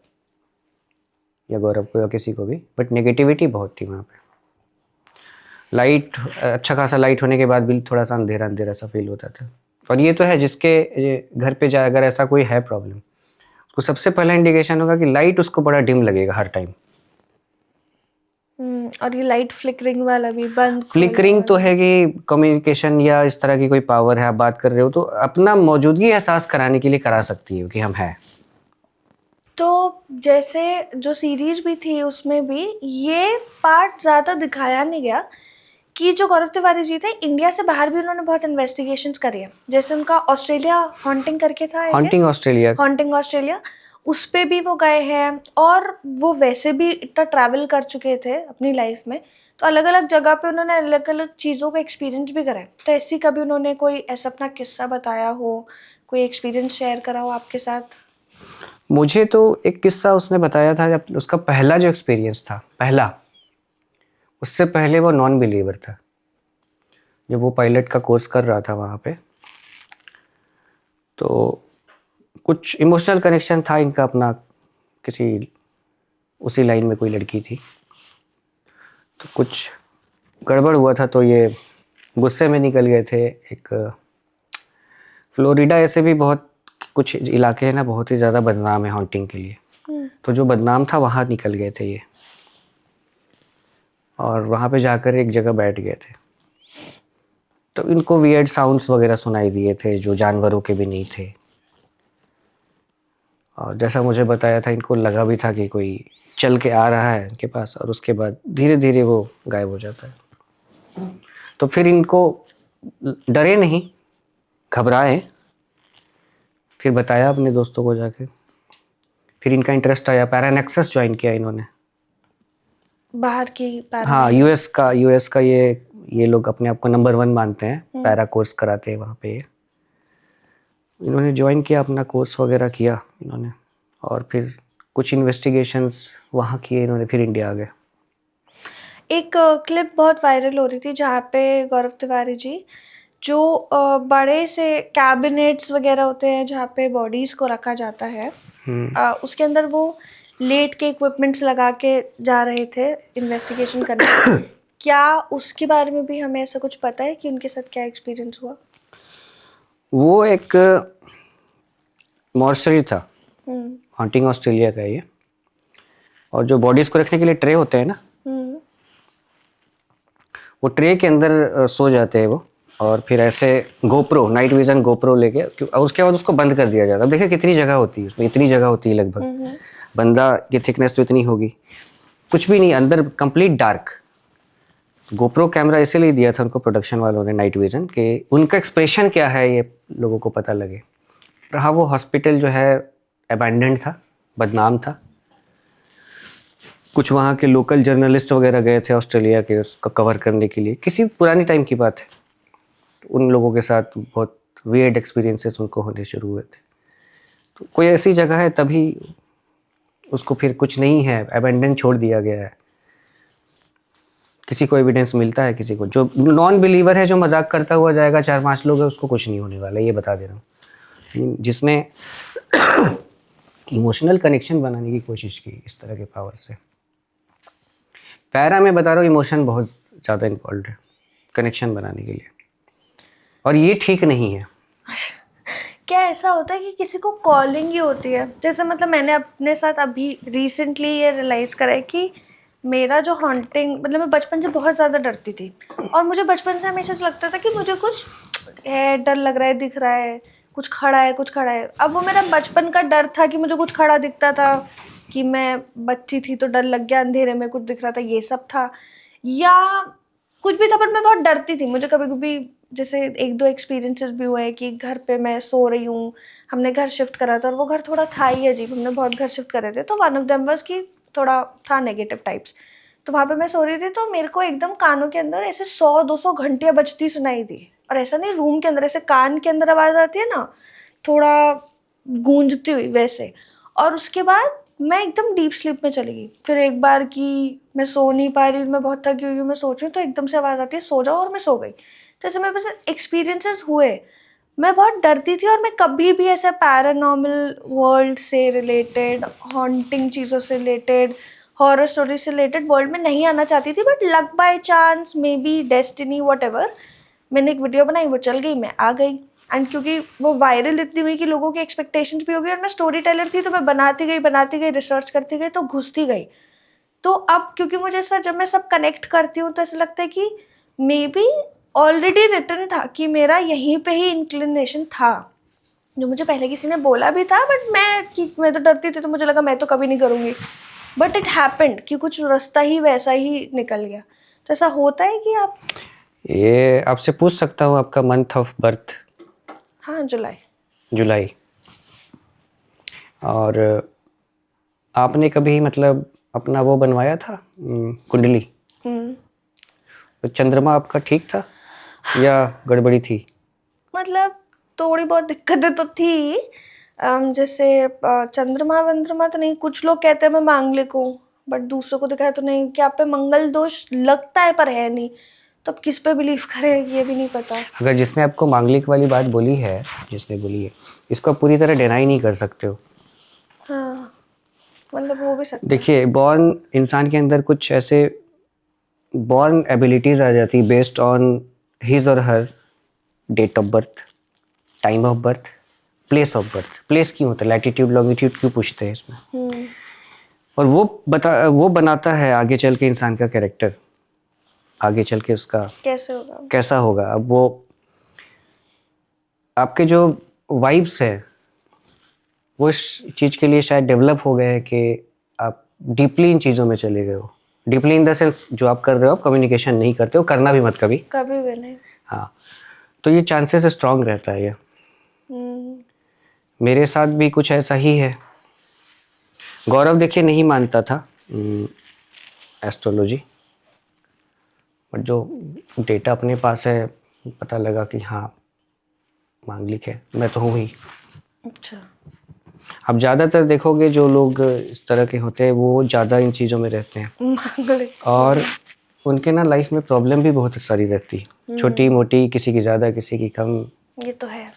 या गौरव को या किसी को भी, बट नेगेटिविटी बहुत थी वहाँ पे। लाइट, अच्छा खासा लाइट होने के बाद भी थोड़ा सा अंधेरा अंधेरा सा फील होता था। और ये तो है, जिसके घर पे जाए अगर ऐसा कोई है प्रॉब्लम, उसको सबसे पहला इंडिकेशन होगा कि लाइट उसको बड़ा डिम लगेगा हर टाइम। और ये लाइट फ्लिकरिंग वाला भी बंद फ्लिकरिंग तो है कि कम्युनिकेशन या इस तरह की कोई पावर है, आप बात कर रहे हो तो अपना मौजूदगी एहसास कराने के लिए करा सकती है कि हम हैं। तो जैसे जो सीरीज भी थी उसमें भी ये पार्ट ज़्यादा दिखाया नहीं गया कि जो गौरव तिवारी जी थे, इंडिया से बाहर भी उन्होंने बहुत इन्वेस्टिगेशंस करी है। जैसे उनका ऑस्ट्रेलिया हॉन्टिंग करके था, हॉन्टिंग ऑस्ट्रेलिया, हॉन्टिंग ऑस्ट्रेलिया, उस पे भी वो गए हैं। और वो वैसे भी इतना ट्रैवल कर चुके थे अपनी लाइफ में, तो अलग अलग जगह पे उन्होंने अलग अलग चीज़ों का एक्सपीरियंस भी करा है। तो ऐसी कभी उन्होंने कोई ऐसा अपना किस्सा बताया हो, कोई एक्सपीरियंस शेयर करा हो आपके साथ? मुझे तो एक किस्सा उसने बताया था, जब उसका पहला जो एक्सपीरियंस था, पहला, उससे पहले वो नॉन बिलीवर था। जब वो पायलट का कोर्स कर रहा था वहाँ पे, तो कुछ इमोशनल कनेक्शन था इनका अपना, किसी उसी लाइन में कोई लड़की थी, तो कुछ गड़बड़ हुआ था, तो ये गुस्से में निकल गए थे। एक फ्लोरिडा ऐसे भी बहुत कुछ इलाके हैं ना, बहुत ही ज़्यादा बदनाम है हॉन्टिंग के लिए। तो जो बदनाम था वहाँ निकल गए थे ये, और वहाँ पे जाकर एक जगह बैठ गए थे। तो इनको वियर्ड साउंड्स वगैरह सुनाई दिए थे जो जानवरों के भी नहीं थे। और जैसा मुझे बताया था, इनको लगा भी था कि कोई चल के आ रहा है इनके पास, और उसके बाद धीरे धीरे वो गायब हो जाता है। तो फिर इनको डरे नहीं, घबराए, फिर बताया अपने दोस्तों को जाके। फिर इनका इंटरेस्ट आया, पैरानेक्सस ज्वाइन किया इन्होंने। बाहर की हाँ, यूएस का ये लोग अपने आप को नंबर 1 मानते हैं, पैरा कोर्स कराते हैं वहाँ पे। इन्होंने ज्वाइन किया, अपना कोर्स वगैरह किया इन्होंने, और फिर कुछ इन्वेस्टिगेशंस वहाँ किए इन्होंने, फिर इंडिया आ गए। एक क्लिप बहुत वायरल हो रही थी जहाँ पे गौरव तिवारी जी जो बड़े से कैबिनेट्स वगैरह होते हैं जहाँ पे बॉडीज़ को रखा जाता है, उसके अंदर वो लेट के इक्विपमेंट्स लगा के जा रहे थे इन्वेस्टिगेशन करने। क्या उसके बारे में भी हमें ऐसा कुछ पता है कि उनके साथ क्या एक्सपीरियंस हुआ? वो एक मॉर्चरी था, हॉन्टिंग ऑस्ट्रेलिया का ये। और जो बॉडीज़ को रखने के लिए ट्रे होते हैं ना, वो ट्रे के अंदर सो जाते हैं वो, और फिर ऐसे गोप्रो, नाइट विजन गोप्रो लेके, और उसके बाद उसको बंद कर दिया जाता है। अब देखिए कितनी जगह होती है उसमें, इतनी जगह होती है लगभग, बंदा की थिकनेस तो इतनी होगी, कुछ भी नहीं अंदर, कंप्लीट डार्क। गोप्रो कैमरा इसीलिए दिया था उनको प्रोडक्शन वालों ने, नाइट विजन, कि उनका एक्सप्रेशन क्या है ये लोगों को पता लगे। हाँ, वो हॉस्पिटल जो है अबैंडन्ड था, बदनाम था। कुछ वहाँ के लोकल जर्नलिस्ट वगैरह गए थे ऑस्ट्रेलिया के उसको कवर करने के लिए, किसी पुरानी टाइम की बात है। उन लोगों के साथ बहुत वियर्ड एक्सपीरियंसेस उनको होने शुरू हुए थे। तो कोई ऐसी जगह है तभी उसको फिर कुछ नहीं है, अबैंडन छोड़ दिया गया है। किसी को एविडेंस मिलता है, किसी को, जो नॉन बिलीवर है, जो मजाक करता हुआ जाएगा, 4-5 लोग हैं, उसको कुछ नहीं होने वाला, ये बता दे रहा हूँ। जिसने इमोशनल कनेक्शन बनाने की कोशिश की इस तरह के पावर से, पैरा में बता रहा हूँ, इमोशन बहुत ज़्यादा इन्वॉल्व है कनेक्शन बनाने के लिए, और ये ठीक नहीं है। क्या ऐसा होता है कि किसी को कॉलिंग ही होती है? जैसे मतलब मैंने अपने साथ अभी रिसेंटली ये रियलाइज़ करा है कि मेरा जो हॉन्टिंग, मतलब मैं बचपन से बहुत ज़्यादा डरती थी, और मुझे बचपन से हमेशा से लगता था कि मुझे कुछ है, डर लग रहा है, दिख रहा है, कुछ खड़ा है, कुछ खड़ा है। अब वो मेरा बचपन का डर था कि मुझे कुछ खड़ा दिखता था, कि मैं बच्ची थी तो डर लग गया, अंधेरे में कुछ दिख रहा था, ये सब था, या कुछ भी था, पर मैं बहुत डरती थी। मुझे कभी कभी जैसे 1-2 एक्सपीरियंसेस भी हुए हैं कि घर पे मैं सो रही हूँ, हमने घर शिफ्ट करा था और वो घर थोड़ा था ही अजीब, हमने बहुत घर शिफ्ट करे थे, तो वन ऑफ देम वाज कि थोड़ा था नेगेटिव टाइप्स। तो वहाँ पे मैं सो रही थी, तो मेरे को एकदम कानों के अंदर ऐसे 100-200 घंटियाँ बजती सुनाई दी, और ऐसा नहीं रूम के अंदर, ऐसे कान के अंदर आवाज़ आती है ना, थोड़ा गूंजती हुई वैसे। और उसके बाद मैं एकदम डीप स्लीप में चली गई। फिर एक बार कि मैं सो नहीं पा रही, मैं बहुत थकी हुई हूँ, मैं सोच रही हूँ, तो एकदम से आवाज़ आती है सो जाओ, और मैं सो गई। तो ऐसे मेरे पास एक्सपीरियंसेस हुए। मैं बहुत डरती थी, और मैं कभी भी ऐसे पैरानॉर्मल वर्ल्ड से रिलेटेड, हॉन्टिंग चीज़ों से रिलेटेड, हॉरर स्टोरी से रिलेटेड वर्ल्ड में नहीं आना चाहती थी। But luck by chance, may be destiny, what ever, मैंने एक वीडियो बनाई, वो चल गई, मैं आ गई। एंड क्योंकि वो वायरल इतनी हुई कि लोगों की एक्सपेक्टेशंस भी हो गई, और मैं स्टोरी टेलर थी, तो मैं बनाती गई, रिसर्च करती गई, तो घुसती गई। तो अब क्योंकि मुझे ऐसा, जब मैं सब कनेक्ट करती हूँ, तो ऐसा लगता है कि मे बी ऑलरेडी रिटन था, कि मेरा यहीं पे ही इंक्लिनेशन था, जो मुझे पहले किसी ने बोला भी था। बट मैं तो डरती थी, तो मुझे लगा मैं तो कभी नहीं करूँगी। बट इट हैपेंड कि कुछ रास्ता ही वैसा ही निकल गया। तो ऐसा होता है कि आप, ये आपसे पूछ सकता हूँ आपका मंथ ऑफ बर्थ? हाँ, जुलाई। और आपने कभी मतलब अपना वो बनवाया था, कुंडली? तो चंद्रमा आपका ठीक था या गड़बड़ी थी? मतलब थोड़ी बहुत दिक्कतें तो थी। जैसे चंद्रमा वंद्रमा तो नहीं, कुछ लोग कहते हैं मैं मांगलिक हूँ, बट दूसरों को दिखाया तो नहीं कि आप पे मंगल दोष लगता है पर है नहीं। तो अब किस पे बिलीव करें ये भी नहीं पता। अगर जिसने आपको मांगलिक वाली बात बोली है, जिसने बोली है, इसको आप पूरी तरह डिनाई नहीं कर सकते हो। हाँ, मतलब हो भी सकता है। देखिए, बॉर्न इंसान के अंदर कुछ ऐसे बॉर्न एबिलिटीज़ आ जाती based on his or her date of birth, time of birth, place of birth. Place क्यों होता है, लैटिट्यूड लॉन्गिट्यूड क्यों पूछते हैं इसमें, और वो बनाता है आगे चल के इंसान का कैरेक्टर, आगे चल के उसका कैसा होगा। अब वो आपके जो वाइब्स है वो इस चीज़ के लिए शायद डेवलप हो गए हैं कि आप डीपली इन चीज़ों में चले गए हो। डीपली इन द सेंस जो आप कर रहे हो, आप कम्युनिकेशन नहीं करते हो, करना भी मत कभी भी नहीं। हाँ, तो ये चांसेस स्ट्रांग रहता है ये। मेरे साथ भी कुछ ऐसा ही है। गौरव देखिए नहीं मानता था एस्ट्रोलॉजी, बट जो डेटा अपने पास है पता लगा कि हाँ मांगलिक है, मैं तो हूँ ही। अच्छा। अब ज़्यादातर देखोगे जो लोग इस तरह के होते हैं वो ज़्यादा इन चीज़ों में रहते हैं, मांगलिक। और उनके ना लाइफ में प्रॉब्लम भी बहुत सारी रहती है, छोटी मोटी, किसी की ज़्यादा किसी की कम। ये तो है,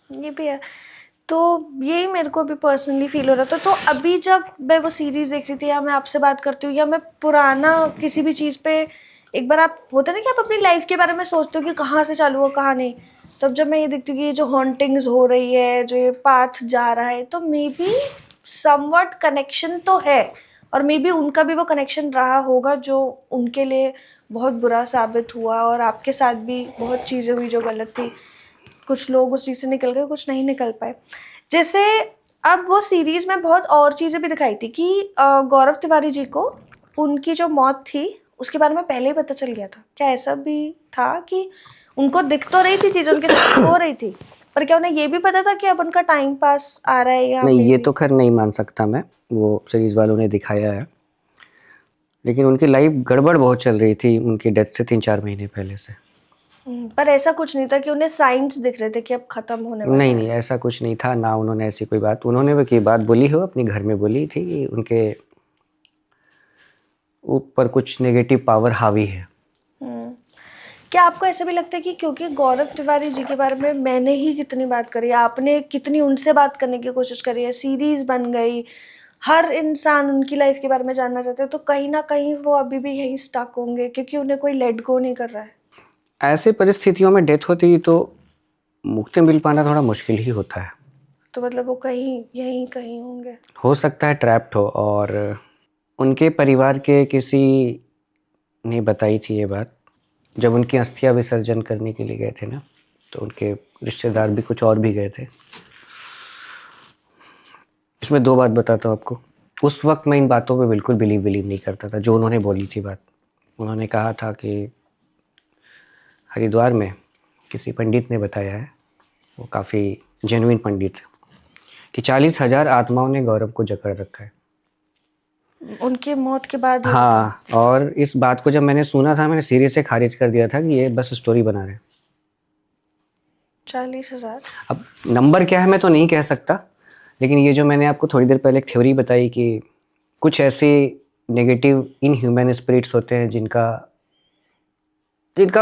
ये भी है। तो यही मेरे को भी पर्सनली फील हो रहा था। तो अभी जब मैं वो सीरीज़ देख रही थी, या मैं आपसे बात करती हूँ, या मैं पुराना किसी भी चीज़ पे एक बार आप होता है ना कि आप अपनी लाइफ के बारे में सोचते हो कि कहाँ से चालू हो कहाँ नहीं, तब जब मैं ये देखती हूँ कि ये जो हॉन्टिंग्स हो रही है, जो ये पाथ जा रहा है, तो मे बी समवट कनेक्शन तो है, और मे बी उनका भी वो कनेक्शन रहा होगा जो उनके लिए बहुत बुरा साबित हुआ, और आपके साथ भी बहुत चीज़ें हुई जो गलत थी। कुछ लोग उस चीज़ से निकल गए, कुछ नहीं निकल पाए। जैसे अब वो सीरीज़ में बहुत और चीज़ें भी दिखाई थी कि गौरव तिवारी जी को उनकी जो मौत थी उसके बारे में पहले ही पता चल गया था। क्या ऐसा भी था कि उनको दिख तो रही थी चीज़ें, उनके साथ हो रही थी, पर क्या उन्हें ये भी पता था कि अब उनका टाइम पास आ रहा है? या नहीं, ये तो खैर नहीं मान सकता मैं, वो सीरीज़ वालों ने दिखाया है, लेकिन उनकी लाइफ गड़बड़ बहुत चल रही थी उनकी डेथ से 3-4 महीने पहले से। पर ऐसा कुछ नहीं था कि उन्हें साइंस दिख रहे थे कि अब खत्म होने वाला है? नहीं, ऐसा कुछ नहीं था ना, उन्होंने ऐसी कोई बात, उन्होंने भी की बात बोली हो अपने घर में बोली थी कि उनके ऊपर कुछ नेगेटिव पावर हावी है। क्या आपको ऐसा भी लगता है कि क्योंकि गौरव तिवारी जी के बारे में मैंने ही कितनी बात करी, आपने कितनी उनसे बात करने की कोशिश करी है, सीरीज बन गई, हर इंसान उनकी लाइफ के बारे में जानना चाहते हैं, तो कहीं ना कहीं वो अभी भी यहीं स्टक होंगे क्योंकि उन्हें कोई लेट गो नहीं कर रहा है? ऐसे परिस्थितियों में डेथ होती तो मुक्ति मिल पाना थोड़ा मुश्किल ही होता है। तो मतलब वो कहीं यहीं कहीं होंगे, हो सकता है ट्रैप्ड हो, और उनके परिवार के किसी ने बताई थी ये बात, जब उनकी अस्थियां विसर्जन करने के लिए गए थे ना, तो उनके रिश्तेदार भी कुछ और भी गए थे। इसमें 2 बात बताता हूँ आपको। उस वक्त मैं इन बातों पे बिल्कुल बिलीव नहीं करता था जो उन्होंने बोली थी बात। उन्होंने कहा था कि हरिद्वार में किसी पंडित ने बताया है, वो काफ़ी जेन्युइन पंडित, कि 40,000 आत्माओं ने गौरव को जकड़ रखा है उनकी मौत के बाद। हाँ, और इस बात को जब मैंने सुना था, मैंने सीरियस से खारिज कर दिया था कि ये बस स्टोरी बना रहे हैं। 40,000। अब नंबर क्या है मैं तो नहीं कह सकता, लेकिन ये जो मैंने आपको थोड़ी देर पहले एक थ्योरी बताई कि कुछ ऐसे नेगेटिव इनह्यूमन स्पिरिट्स होते हैं जिनका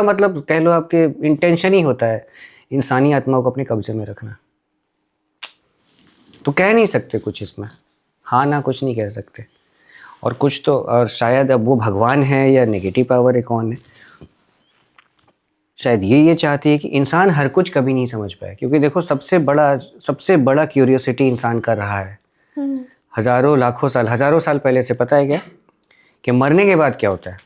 मतलब कह लो आपके इंटेंशन ही होता है इंसानी आत्माओं को अपने कब्जे में रखना। तो कह नहीं सकते कुछ इसमें, हाँ ना कुछ नहीं कह सकते। और कुछ तो, और शायद अब वो भगवान है या नेगेटिव पावर है, कौन है, शायद ये चाहती है कि इंसान हर कुछ कभी नहीं समझ पाए। क्योंकि देखो सबसे बड़ा क्यूरियोसिटी इंसान कर रहा है हज़ारों हज़ारों साल पहले से, पता है क्या, कि मरने के बाद क्या होता है।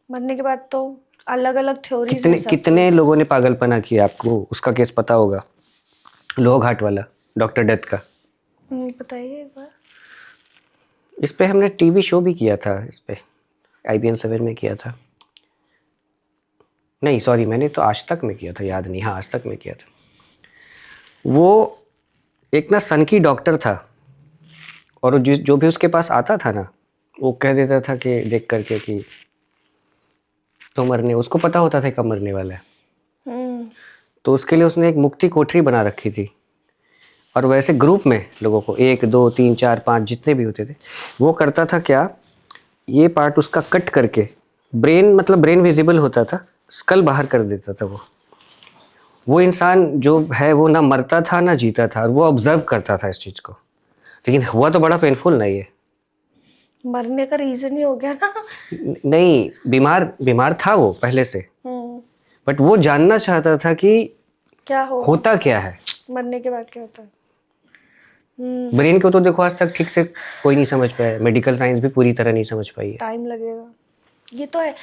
मरने के बाद तो अलग अलग थ्योरीज कितने लोगों ने पागलपना किया, आपको उसका केस पता होगा, लोहघाट वाला डॉक्टर डेथ का। बताइए एक बार। इस पे हमने टीवी शो भी किया था, इस पे IBN 7 में किया था, नहीं सॉरी मैंने तो आज तक में किया था, याद नहीं, हाँ आज तक में किया था। वो एक ना सन की डॉक्टर था, और जो भी उसके पास आता था ना, वो कह देता था कि देख करके कि तो मरने, उसको पता होता था कब मरने वाला है। तो उसके लिए उसने एक मुक्ति कोठरी बना रखी थी, और वैसे ग्रुप में लोगों को 1 2 3 4 5 जितने भी होते थे, वो करता था क्या, ये पार्ट उसका कट करके ब्रेन विजिबल होता था, स्कल बाहर कर देता था। वो इंसान जो है वो ना मरता था ना जीता था, और वो ऑब्जर्व करता था इस चीज़ को। लेकिन हुआ तो बड़ा पेनफुल ना ये, मरने का रीजन ही हो गया ना। नहीं, बीमार बीमार था वो पहले से, बट वो जानना चाहता था कि क्या होगा, होता क्या है। मरने के बाद क्या होता है। ब्रेन को तो देखो आज तक ठीक से कोई नहीं समझ पाया, मेडिकल साइंस भी पूरी तरह नहीं समझ पाई है। टाइम लगेगा, ये तो है।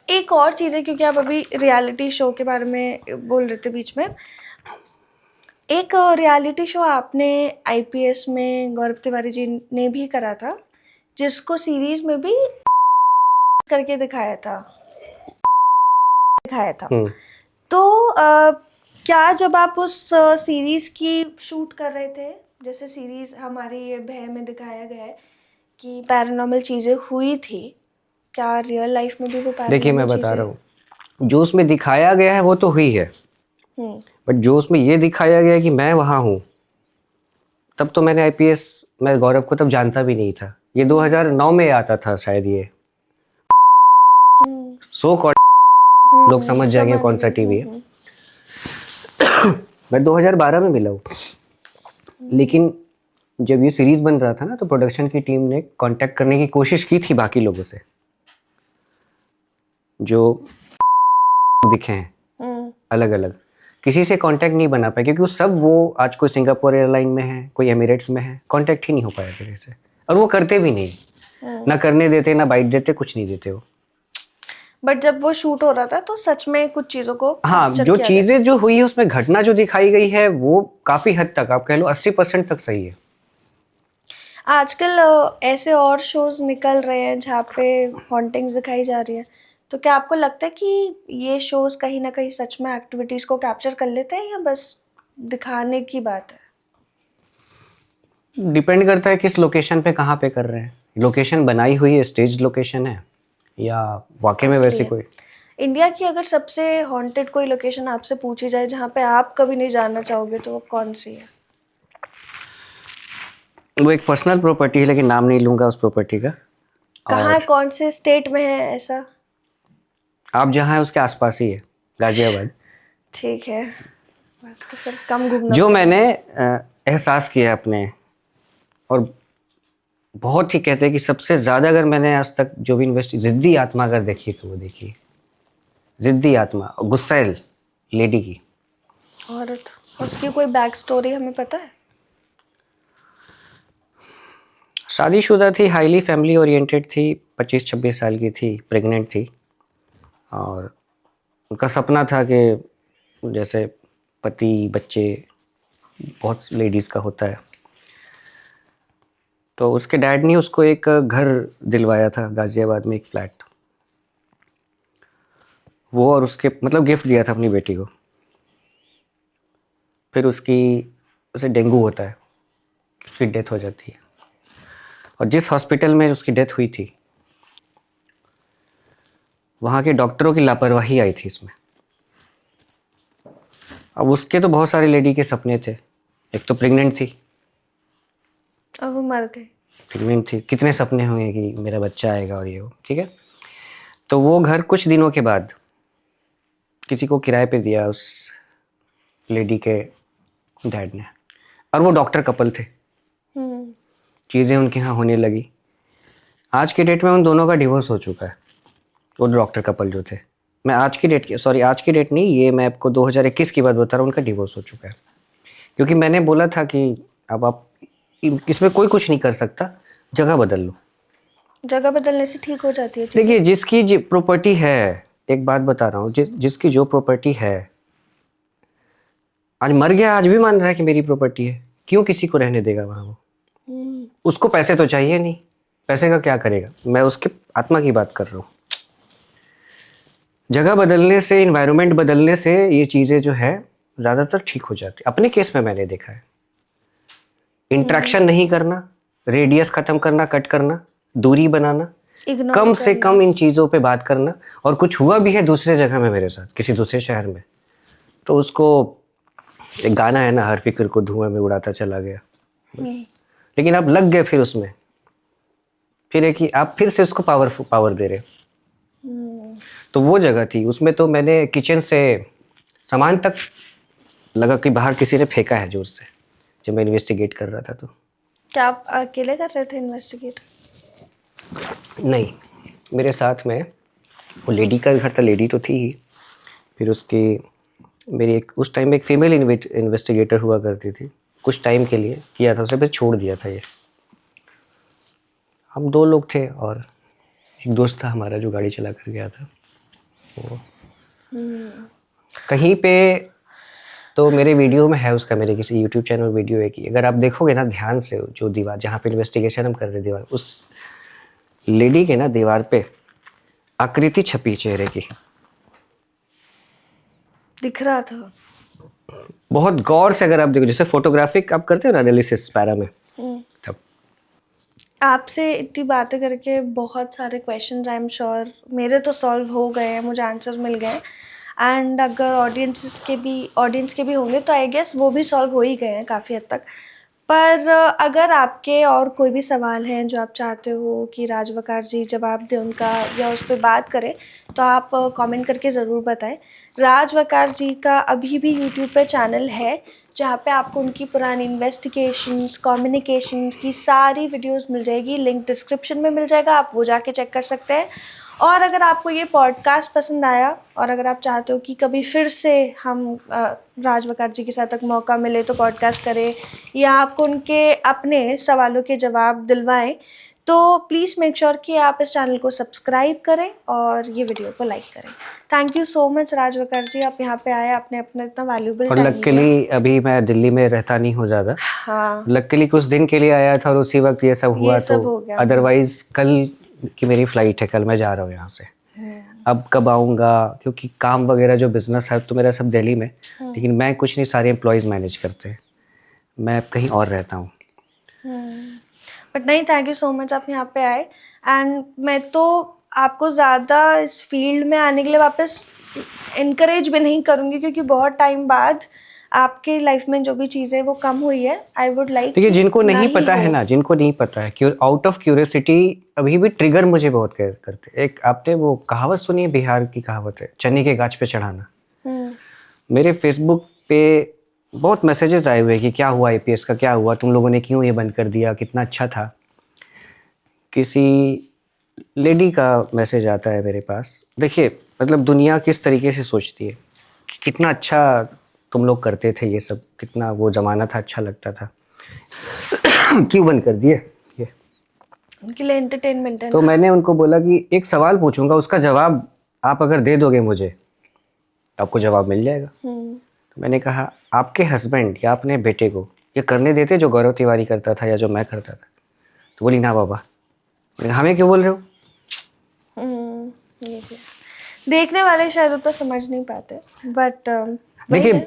एक और चीज़ है, क्योंकि आप अभी रियलिटी शो के बारे में बोल रहे थे बीच में, एक रियलिटी शो आपने आईपीएस में गौरव तिवारी जी ने भी करा था, जिसको सीरीज में भी करके दिखाया था। तो क्या जब आप उस सीरीज की शूट कर रहे थे, जैसे सीरीज हमारी ये भय में दिखाया गया है कि पैरानॉर्मल चीज़ें हुई थी, क्या रियल लाइफ में भी वो देखिए मैं पैरानॉर्मल बता रहा चीज़ें? हूँ, जो उसमें दिखाया गया है वो तो हुई है, बट जो उसमें ये दिखाया गया है कि मैं वहाँ हूँ, तब तो मैंने आईपीएस, मैं गौरव को तब जानता भी नहीं था। ये 2009 में आता था शायद, ये सो कॉल्ड लोग समझ जाएंगे कौन सा टीवी है। मैं 2012 में मिला हूँ, लेकिन जब ये सीरीज बन रहा था ना, तो प्रोडक्शन की टीम ने कांटेक्ट करने की कोशिश की थी बाकी लोगों से जो दिखे हैं अलग अलग, किसी से कांटेक्ट नहीं बना पाया, क्योंकि वो सब, वो आज कोई सिंगापुर एयरलाइन में है, कोई एमिरेट्स में है, कांटेक्ट ही नहीं हो पाया किसी से, और वो करते भी नहीं, ना करने देते, ना बाइट देते, कुछ नहीं देते वो। बट जब वो शूट हो रहा था तो सच में कुछ चीज़ों को हाँ, capture जो किया गया। चीजें जो हुई है उसमें, घटना जो दिखाई गई है वो काफी हद तक, आप कह लो 80% तक सही है। आजकल ऐसे और शोज निकल रहे हैं जहाँ पे हॉन्टिंग्स दिखाई जा रही है, तो क्या आपको लगता है कि ये शोज कहीं ना कहीं सच में एक्टिविटीज को कैप्चर कर लेते हैं, या बस दिखाने की बात है? डिपेंड करता है किस लोकेशन पे कहाँ पे कर रहे हैं, लोकेशन बनाई हुई है, स्टेज लोकेशन है, या वाकई में वैसी कोई। इंडिया की अगर सबसे हॉन्टेड कोई लोकेशन आपसे पूछी जाए जहाँ पे आप कभी नहीं जाना चाहोगे, तो वो कौन सी है? वो एक पर्सनल प्रॉपर्टी है, लेकिन नाम नहीं लूंगा उस प्रॉपर्टी का। कहाँ, कौन से स्टेट में है ऐसा? आप जहाँ है उसके आसपास ही है, गाजियाबाद। ठीक है, बस तो फिर कम घूमना जो पड़ेगा। मैंने एहसास किया अपने, और बहुत ही कहते हैं कि सबसे ज़्यादा अगर मैंने आज तक जो भी जिद्दी आत्मा अगर देखी तो वो देखी, जिद्दी आत्मा और गुस्सैल लेडी की। औरत, उसकी कोई बैक स्टोरी हमें पता है? शादीशुदा थी, हाईली फैमिली ओरिएंटेड थी, 25-26 साल की थी, प्रेग्नेंट थी, और उनका सपना था कि जैसे पति बच्चे बहुत लेडीज़ का होता है, तो उसके डैड ने उसको एक घर दिलवाया था गाज़ियाबाद में, एक फ्लैट, वो और उसके मतलब गिफ्ट दिया था अपनी बेटी को। फिर उसे डेंगू होता है, उसकी डेथ हो जाती है, और जिस हॉस्पिटल में उसकी डेथ हुई थी वहाँ के डॉक्टरों की लापरवाही आई थी इसमें। अब उसके तो बहुत सारे लेडी के सपने थे, एक तो प्रेग्नेंट थी, और वो मर गई। प्रेग्नेंट थी, कितने सपने होंगे कि मेरा बच्चा आएगा और ये हो, ठीक है। तो वो घर कुछ दिनों के बाद किसी को किराए पे दिया उस लेडी के डैड ने, और वो डॉक्टर कपल थे, चीज़ें उनके यहाँ होने लगी। आज के डेट में उन दोनों का डिवोर्स हो चुका है, वो डॉक्टर कपल जो थे। मैं आज की डेट नहीं, ये मैं आपको 2021 की बात बता रहा हूँ, उनका डिवोर्स हो चुका है। क्योंकि मैंने बोला था कि अब आप इसमें कोई कुछ नहीं कर सकता, जगह बदल लो। जगह बदलने से ठीक हो जाती है चीज़ें? देखिए, जिसकी प्रॉपर्टी है, एक बात बता रहा हूँ, जिसकी जो प्रॉपर्टी है, आज मर गया, आज भी मान रहा है कि मेरी प्रॉपर्टी है, क्यों किसी को रहने देगा वहाँ वो? उसको पैसे तो चाहिए नहीं, पैसे का क्या करेगा? मैं उसके आत्मा की बात कर रहा हूँ। जगह बदलने से, इन्वायरमेंट बदलने से ये चीज़ें जो है ज़्यादातर ठीक हो जाती है। अपने केस में मैंने देखा है, इंट्रैक्शन नहीं करना, रेडियस ख़त्म करना, कट करना, दूरी बनाना, Ignore कम से करना। कम इन चीज़ों पे बात करना। और कुछ हुआ भी है दूसरे जगह में मेरे साथ, किसी दूसरे शहर में, तो उसको, एक गाना है ना, हर फिक्र को धुआं में उड़ाता चला गया, बस। लेकिन आप लग गए फिर उसमें, फिर एक ही आप फिर से उसको पावर दे रहे। तो वो जगह थी, उसमें तो मैंने किचन से सामान तक लगा कि बाहर किसी ने फेंका है जोर से, जब मैं इन्वेस्टिगेट कर रहा था। तो क्या आप अकेले कर रहे थे इन्वेस्टिगेट? नहीं, मेरे साथ में वो लेडी का घर था, लेडी तो थी ही, फिर उसकी मेरी एक उस टाइम में एक फीमेल इन्वेस्टिगेटर हुआ करती थी, कुछ टाइम के लिए किया था, उसे फिर छोड़ दिया था ये। हम 2 लोग थे और एक दोस्त था हमारा जो गाड़ी चला कर गया था। वो कहीं पे तो मेरे वीडियो में है उसका, मेरे किसी यूट्यूब चैनल वीडियो है कि अगर आप देखोगे ना ध्यान से, जो दीवार जहाँ पे इन्वेस्टिगेशन हम कर रहे दीवार, उस लेडी के ना दीवार पे आकृति छपी चेहरे की, दिख रहा था। बहुत गौर से अगर आप देखो, जैसे फोटोग्राफिक आप करते हो ना एनालिसिस पैरा में, तब। आपसे इतनी बातें करके बहुत सारे क्वेश्चंस आई एम श्योर मेरे तो सॉल्व हो गए हैं, मुझे आंसर्स मिल गए। एंड अगर ऑडियंस के भी होंगे तो आई गेस वो भी सॉल्व हो ही गए हैं काफ़ी हद तक। पर अगर आपके और कोई भी सवाल हैं जो आप चाहते हो कि राज वकार जी जवाब दें उनका या उस पर बात करें, तो आप कमेंट करके ज़रूर बताएं। राज वकार जी का अभी भी यूट्यूब पे चैनल है जहाँ पे आपको उनकी पुरानी इन्वेस्टिगेशंस, कम्युनिकेशंस की सारी वीडियोस मिल जाएगी। लिंक डिस्क्रिप्शन में मिल जाएगा, आप वो जाके चेक कर सकते हैं। और अगर आपको ये पॉडकास्ट पसंद आया और अगर आप चाहते हो कि कभी फिर से हम राज वकार जी के साथ एक मौका मिले तो पॉडकास्ट करें या आपको उनके अपने सवालों के जवाब दिलवाएं, तो प्लीज़ मेक श्योर कि आप इस चैनल को सब्सक्राइब करें और ये वीडियो को लाइक करें। Thank you so much Raj Waqar जी, आप यहाँ पे आए, आपने अपना इतना वैल्यूबल और टाइम लकीली अभी मैं दिल्ली में रहता नहीं हूँ ज़्यादा, हाँ लकीली कुछ दिन के लिए आया था और उसी वक्त ये सब हुआ, ये सब तो हो गया। अदरवाइज कल की मेरी फ़्लाइट है, कल मैं जा रहा हूँ यहाँ से। अब कब आऊँगा, क्योंकि काम वगैरह जो बिज़नेस है तो मेरा सब दिल्ली में, लेकिन मैं कुछ नहीं, सारे एम्प्लॉयज़ मैनेज करते हैं, मैं कहीं और रहता हूँ। बट नहीं, थैंक यू सो मच आप यहाँ पे आए। एंड मैं तो आपको ज़्यादा इस फील्ड में आने के लिए वापस इनकरेज भी नहीं करूँगी क्योंकि बहुत टाइम बाद आपके लाइफ में जो भी चीज़ें वो कम हुई है। आई वुड लाइक देखिए, जिनको नहीं पता है ना, जिनको नहीं पता है, आउट ऑफ क्यूरियोसिटी अभी भी ट्रिगर मुझे बहुत करते। एक आपने वो कहावत सुनी है, बिहार की कहावत है, चने के गाछ पे चढ़ाना। मेरे फेसबुक पे बहुत मैसेजेस आए हुए कि क्या हुआ आईपीएस का, क्या हुआ, तुम लोगों ने क्यों ये बंद कर दिया, कितना अच्छा था। किसी लेडी का मैसेज आता है मेरे पास। देखिए, मतलब दुनिया किस तरीके से सोचती है कि कितना अच्छा तुम लोग करते थे ये सब, कितना वो ज़माना था, अच्छा लगता था, क्यों बंद कर दिए ये। उनके लिए एंटरटेनमेंट है तो ना। मैंने उनको बोला कि एक सवाल पूछूंगा, उसका जवाब आप अगर दे दोगे मुझे, आपको जवाब मिल जाएगा। तो मैंने कहा, आपके हस्बैंड या अपने बेटे को ये करने देते जो गौरव तिवारी करता था या जो मैं करता था? तो बोली, ना बाबा। मैंने कहा, हमें क्यों बोल रहे हो? ये भी है। देखने वाले शायद उतना समझ नहीं पाते, बट देखिए,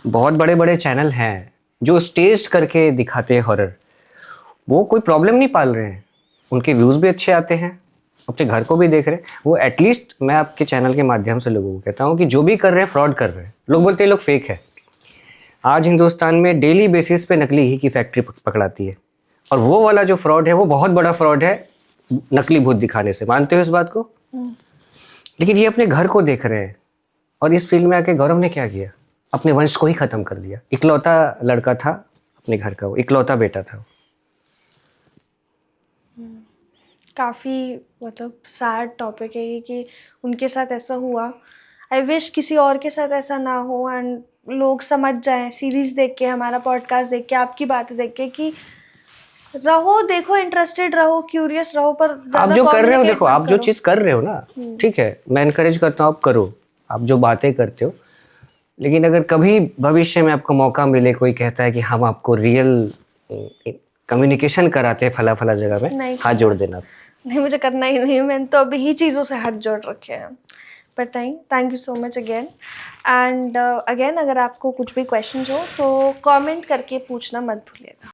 बहुत बड़े बड़े चैनल हैं जो स्टेज करके दिखाते हैं हॉरर, वो कोई प्रॉब्लम नहीं पाल रहे हैं, उनके व्यूज़ भी अच्छे आते हैं, अपने घर को भी देख रहे हैं वो। एटलीस्ट मैं आपके चैनल के माध्यम से लोगों को कहता हूँ कि जो भी कर रहे हैं फ्रॉड कर रहे हैं। लोग बोलते हैं लोग फेक है। आज हिंदुस्तान में डेली बेसिस पे नकली ही की फैक्ट्री पकड़ाती है, और वो वाला जो फ्रॉड है वो बहुत बड़ा फ्रॉड है, नकली भूत दिखाने से। मानते हो इस बात को? लेकिन ये अपने घर को देख रहे हैं। और इस फील्ड में आके गौरव ने क्या किया, अपने वंश को ही खत्म कर दिया। इकलौता लड़का था अपने घर का, वो इकलौता बेटा था। काफ़ी मतलब सैड टॉपिक है ये कि उनके साथ ऐसा हुआ। आई विश किसी और के साथ ऐसा ना हो एंड लोग समझ जाएं सीरीज़ देख के, हमारा पॉडकास्ट देख के, आपकी बातें देख के कि रहो, देखो, इंटरेस्टेड रहो, क्यूरियस रहो, पर आप जो कर रहे हो, देखो, आप जो करो। चीज़ कर रहे हो ना, ठीक है, मैं इनकरेज करता हूँ आप करो, आप जो बातें करते हो। लेकिन अगर कभी भविष्य में आपको मौका मिले, कोई कहता है कि हम आपको रियल कम्युनिकेशन कराते हैं फला फला जगह में, नहीं हाथ जोड़ देना। नहीं, मुझे करना ही नहीं, मैंने तो अभी ही चीज़ों से हाथ जोड़ रखे हैं। बट नहीं, thank you so much again. And again, अगर आपको कुछ भी क्वेश्चन हो तो कमेंट करके पूछना मत भूलिएगा।